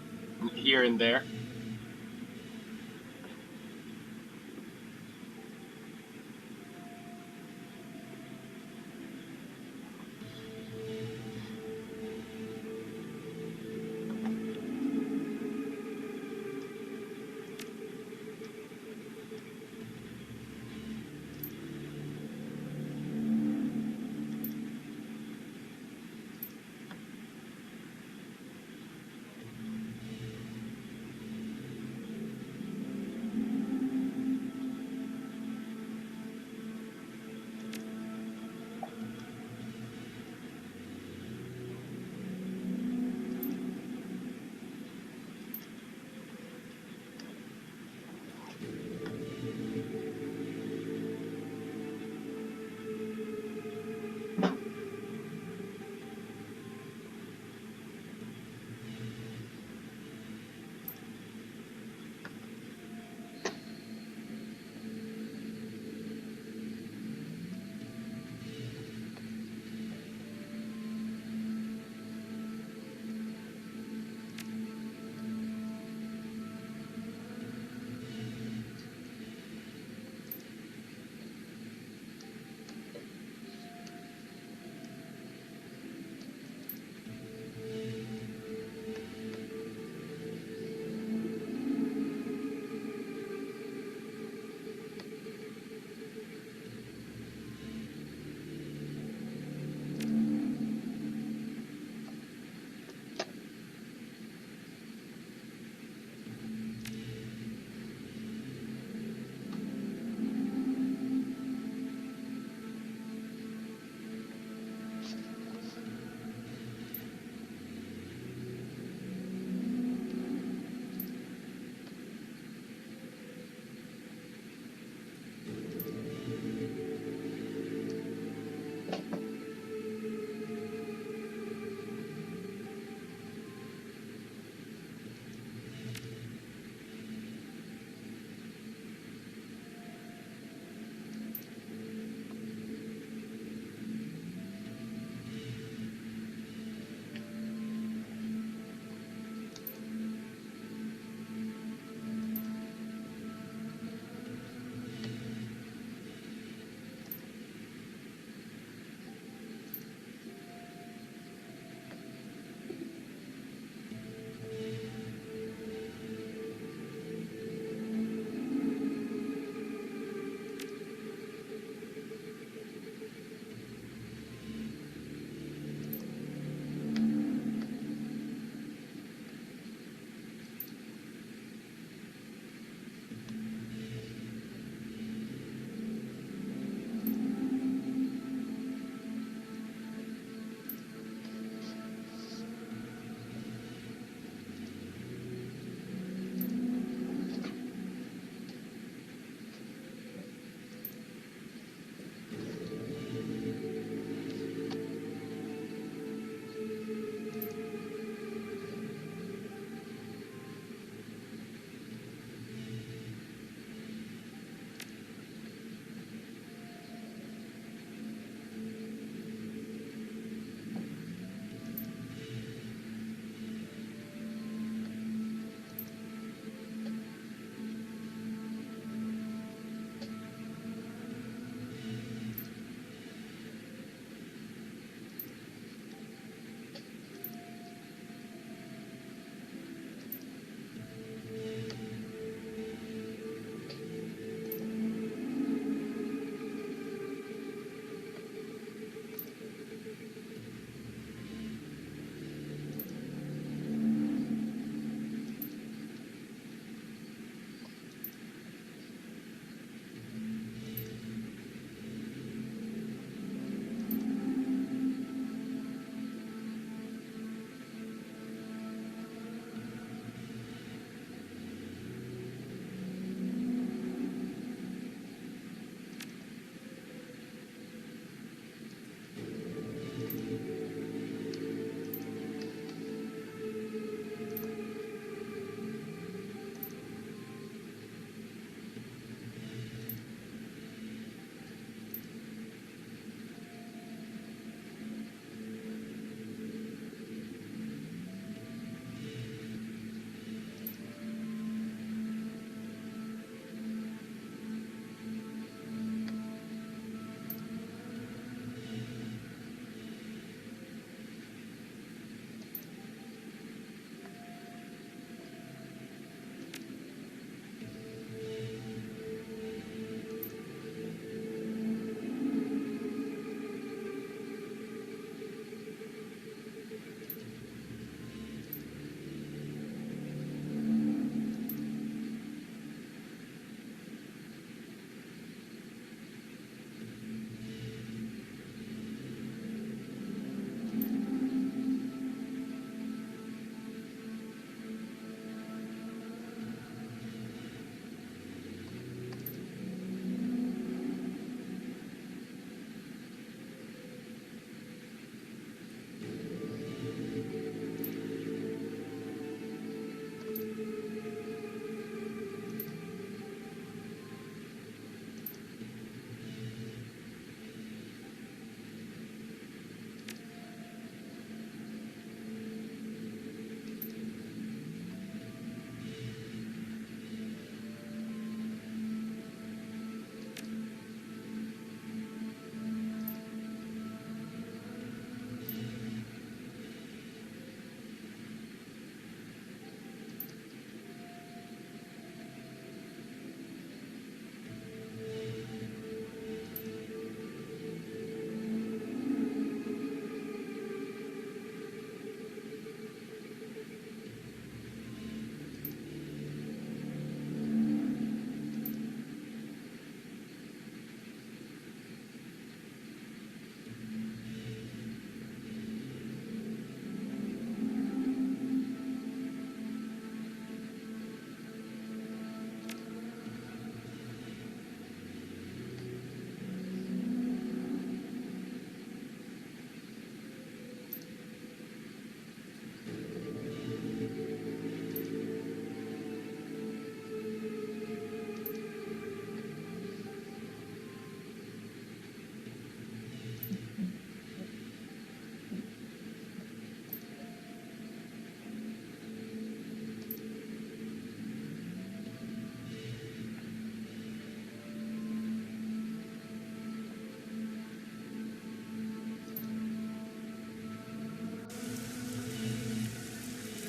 here and there.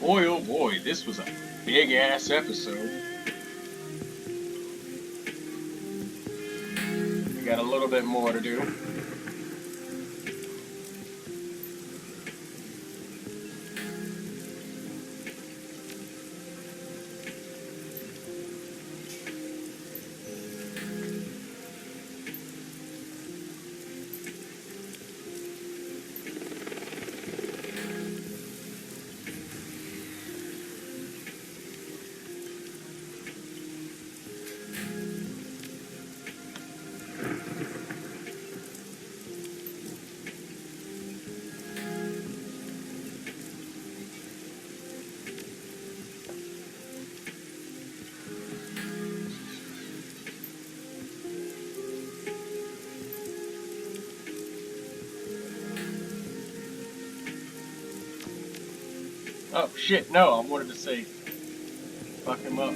Boy, oh boy, this was a big-ass episode. We got a little bit more to do. Oh shit, no, I wanted to say fuck him up.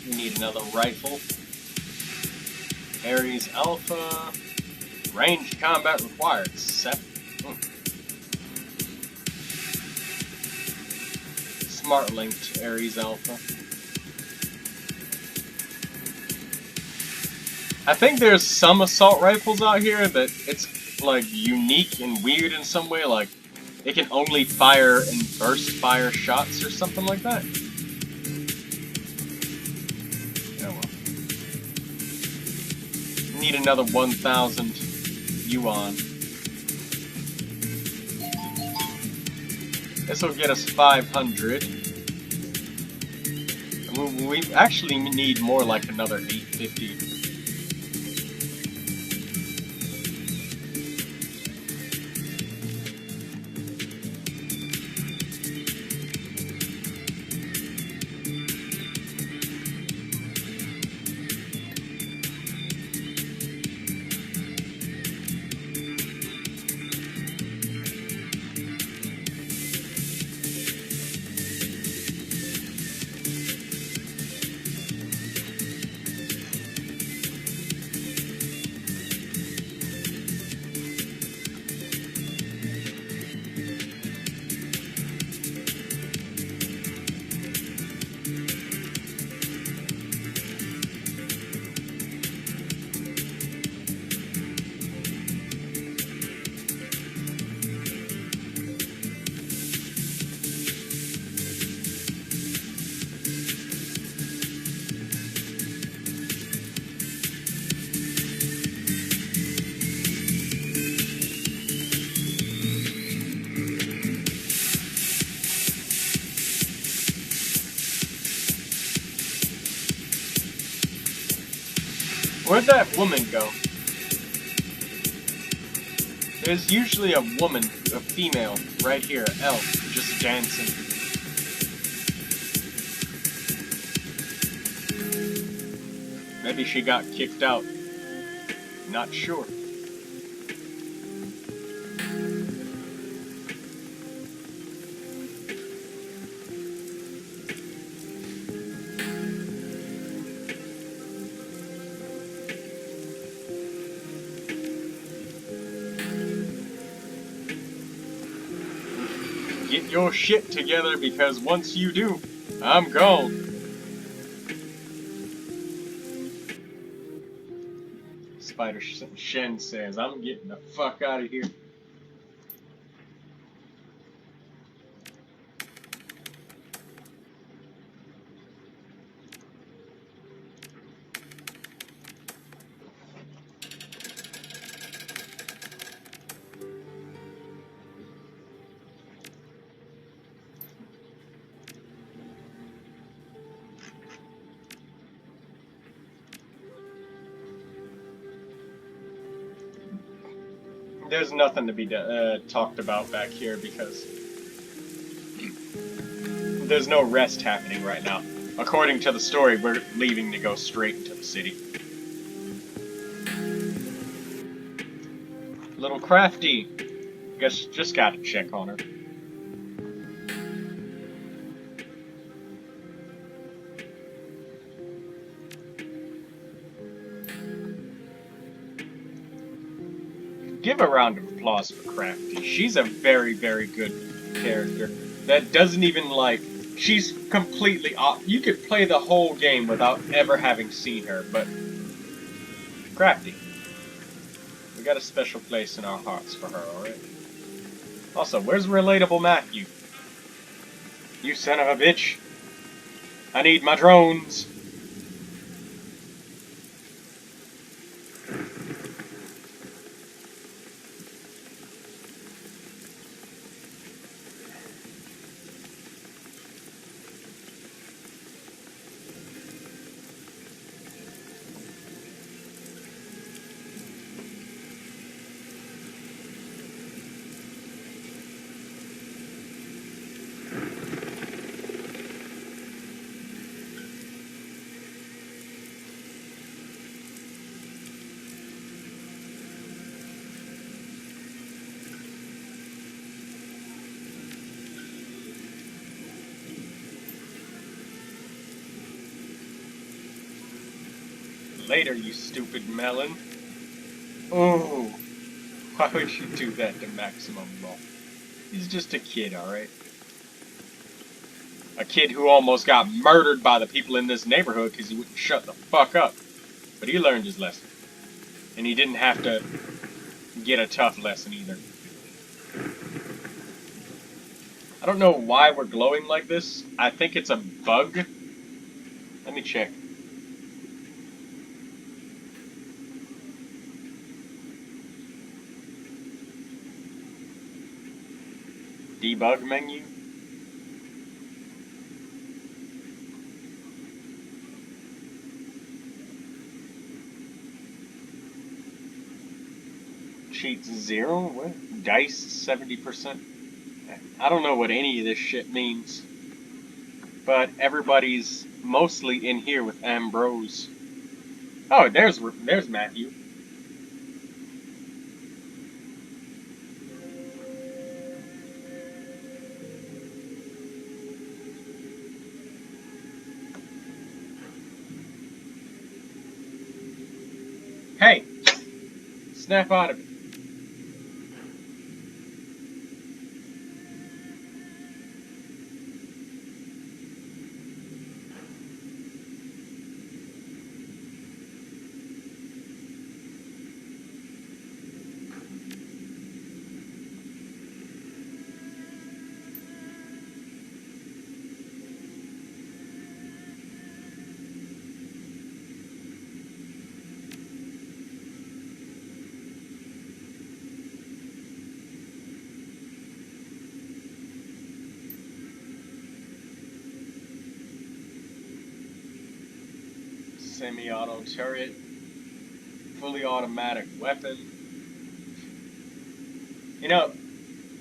Need another rifle. Ares Alpha. Ranged combat required. 7. Smart linked Ares Alpha. I think there's some assault rifles out here that it's like unique and weird in some way, like it can only fire in burst fire shots or something like that. Oh well. Need another 1,000 yuan. This will get us 500. We actually need more, like another 850. Where'd that woman go? There's usually a woman, a female, right here, elf, just dancing. Maybe she got kicked out. Not sure. Get your shit together, because once you do, I'm gone. Spider Shen says, I'm getting the fuck out of here. There's nothing to be talked about back here because there's no rest happening right now. According to the story, we're leaving to go straight into the city. Little Crafty. Guess just gotta check on her. Give a round of applause for Crafty. She's a very, very good character that doesn't even, like, she's completely off. You could play the whole game without ever having seen her, but Crafty. We got a special place in our hearts for her, alright? Also, where's Relatable Matthew? You son of a bitch. I need my drones. Later, you stupid melon. Oh, why would you do that to Maximum Law? He's just a kid, alright? A kid who almost got murdered by the people in this neighborhood because he wouldn't shut the fuck up. But he learned his lesson. And he didn't have to get a tough lesson either. I don't know why we're glowing like this. I think it's a bug. Let me check. Debug menu. Cheats 0? What? Dice 70%? I don't know what any of this shit means. But everybody's mostly in here with Ambrose. Oh, there's Matthew. Hey! Snap out of it. Semi-auto turret. Fully automatic weapon. You know,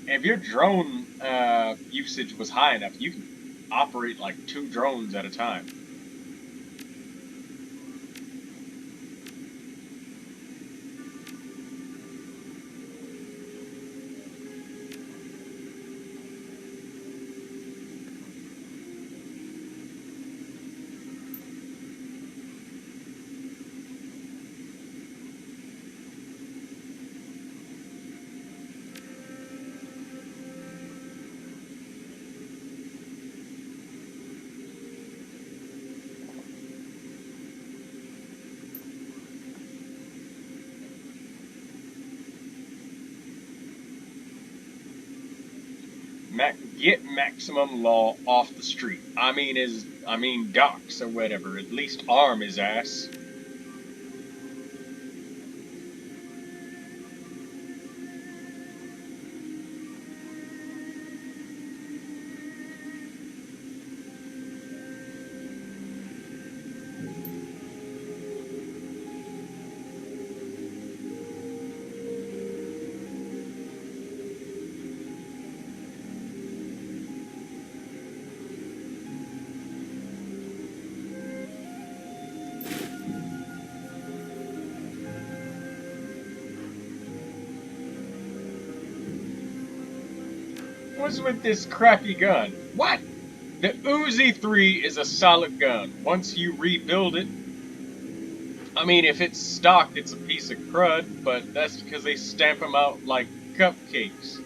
if your drone usage was high enough, you could operate like 2 drones at a time. Get maximum law off the street. I mean docks or whatever. At least arm his ass. What's with this crappy gun? What? The Uzi 3 is a solid gun. Once you rebuild it, I mean, if it's stock, it's a piece of crud, but that's because they stamp them out like cupcakes.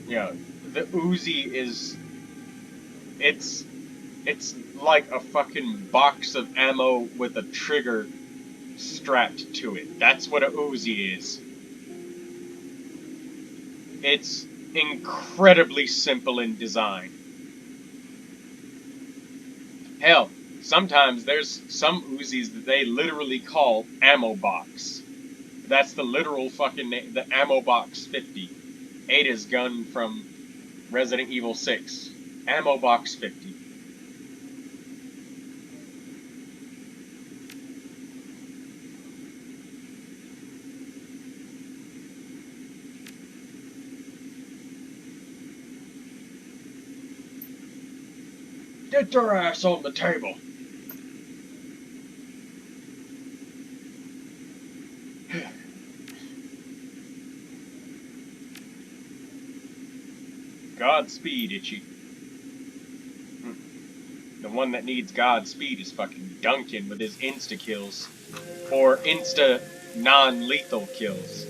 Yeah, the Uzi is... It's like a fucking box of ammo with a trigger strapped to it. That's what a Uzi is. It's incredibly simple in design. Hell, sometimes there's some Uzis that they literally call ammo box. That's the literal fucking name, the ammo box 50. Ada's gun from Resident Evil 6. Ammo box 50. Get your ass on the table. Godspeed, Itchy. The one that needs Godspeed is fucking Duncan with his insta-kills. Or insta-non-lethal kills.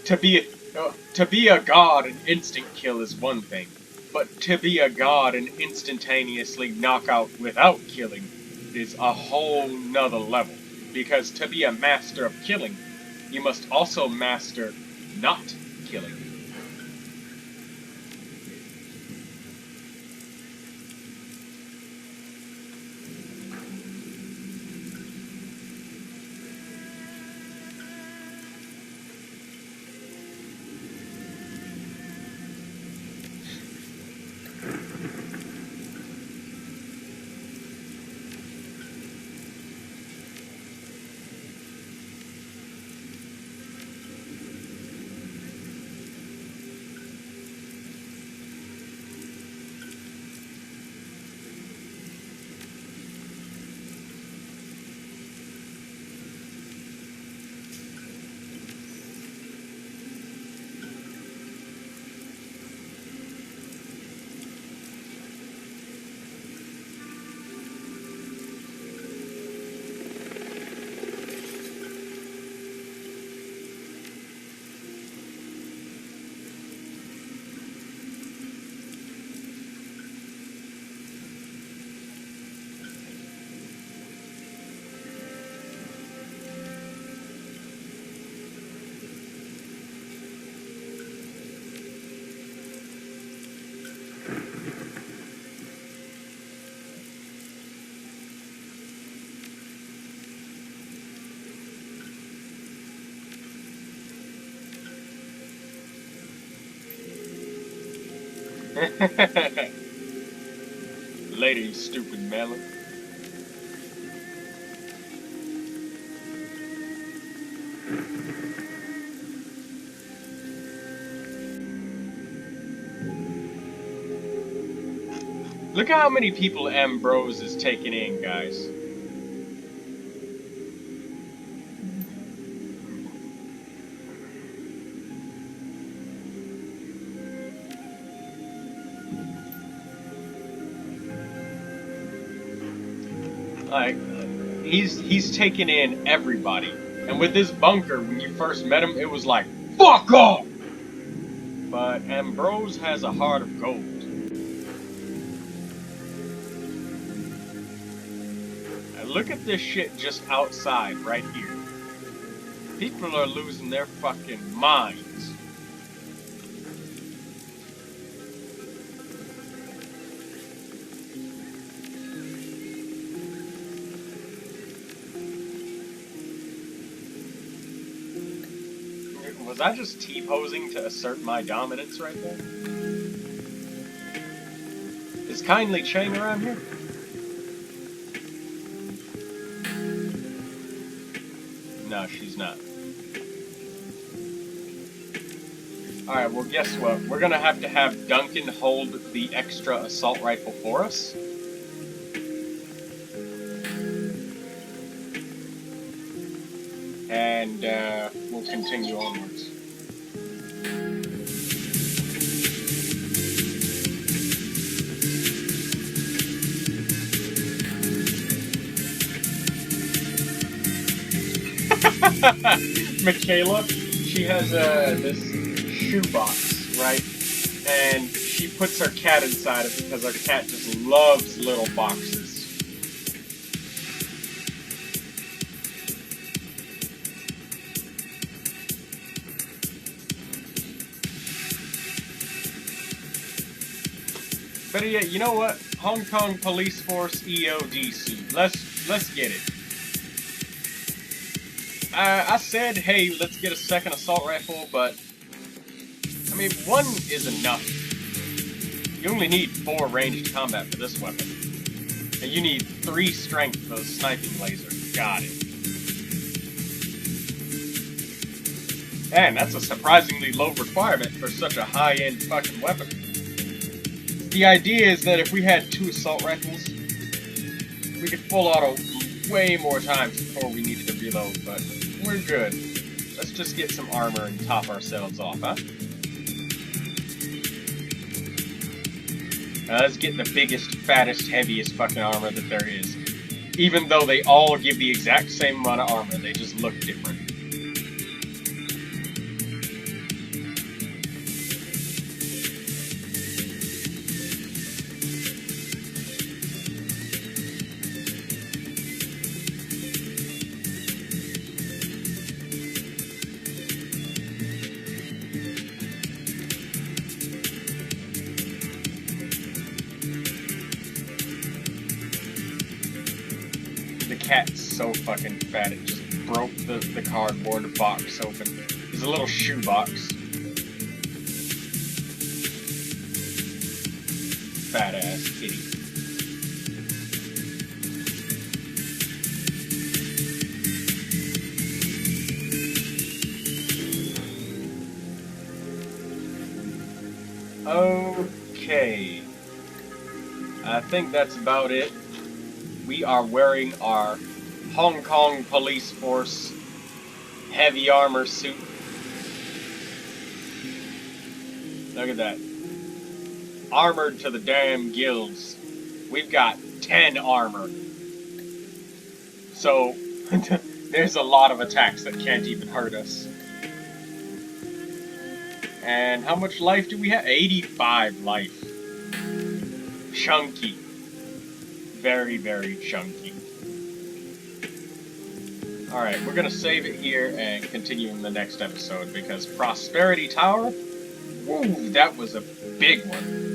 To be a god and instant kill is one thing. But to be a god and instantaneously knock out without killing is a whole nother level. Because to be a master of killing, you must also master not killing. Later, you stupid melon. Look at how many people Ambrose is taking in, guys. Like, he's taking in everybody. And with this bunker, when you first met him, it was like, fuck off! But Ambrose has a heart of gold. And look at this shit just outside, right here. People are losing their fucking minds. Was I just T-posing to assert my dominance right there? Is Kindly Chang around here? No, she's not. Alright, well guess what? We're gonna have to have Duncan hold the extra assault rifle for us. And we'll continue onwards. Michaela, she has this shoebox, right? And she puts her cat inside it because her cat just loves little boxes. Better yet, you know what? Hong Kong Police Force EODC. Let's get it. I said, hey, let's get a second assault rifle, but I mean, one is enough. You only need 4 ranged combat for this weapon. And you need 3 strength for the sniping laser. Got it. And that's a surprisingly low requirement for such a high-end fucking weapon. The idea is that if we had 2 assault rifles, we could full auto way more times before we needed to reload, but we're good. Let's just get some armor and top ourselves off, huh? Let's get the biggest, fattest, heaviest fucking armor that there is. Even though they all give the exact same amount of armor, they just look different. The cat's so fucking fat, it just broke the cardboard box open. It's a little shoe box. Fat ass kitty. Okay. I think that's about it. We are wearing our Hong Kong Police Force heavy armor suit. Look at that. Armored to the damn gills. We've got 10 armor. So, there's a lot of attacks that can't even hurt us. And how much life do we have? 85 life. Chunky. Very, very chunky. Alright, we're gonna save it here and continue in the next episode because Prosperity Tower, woo, that was a big one.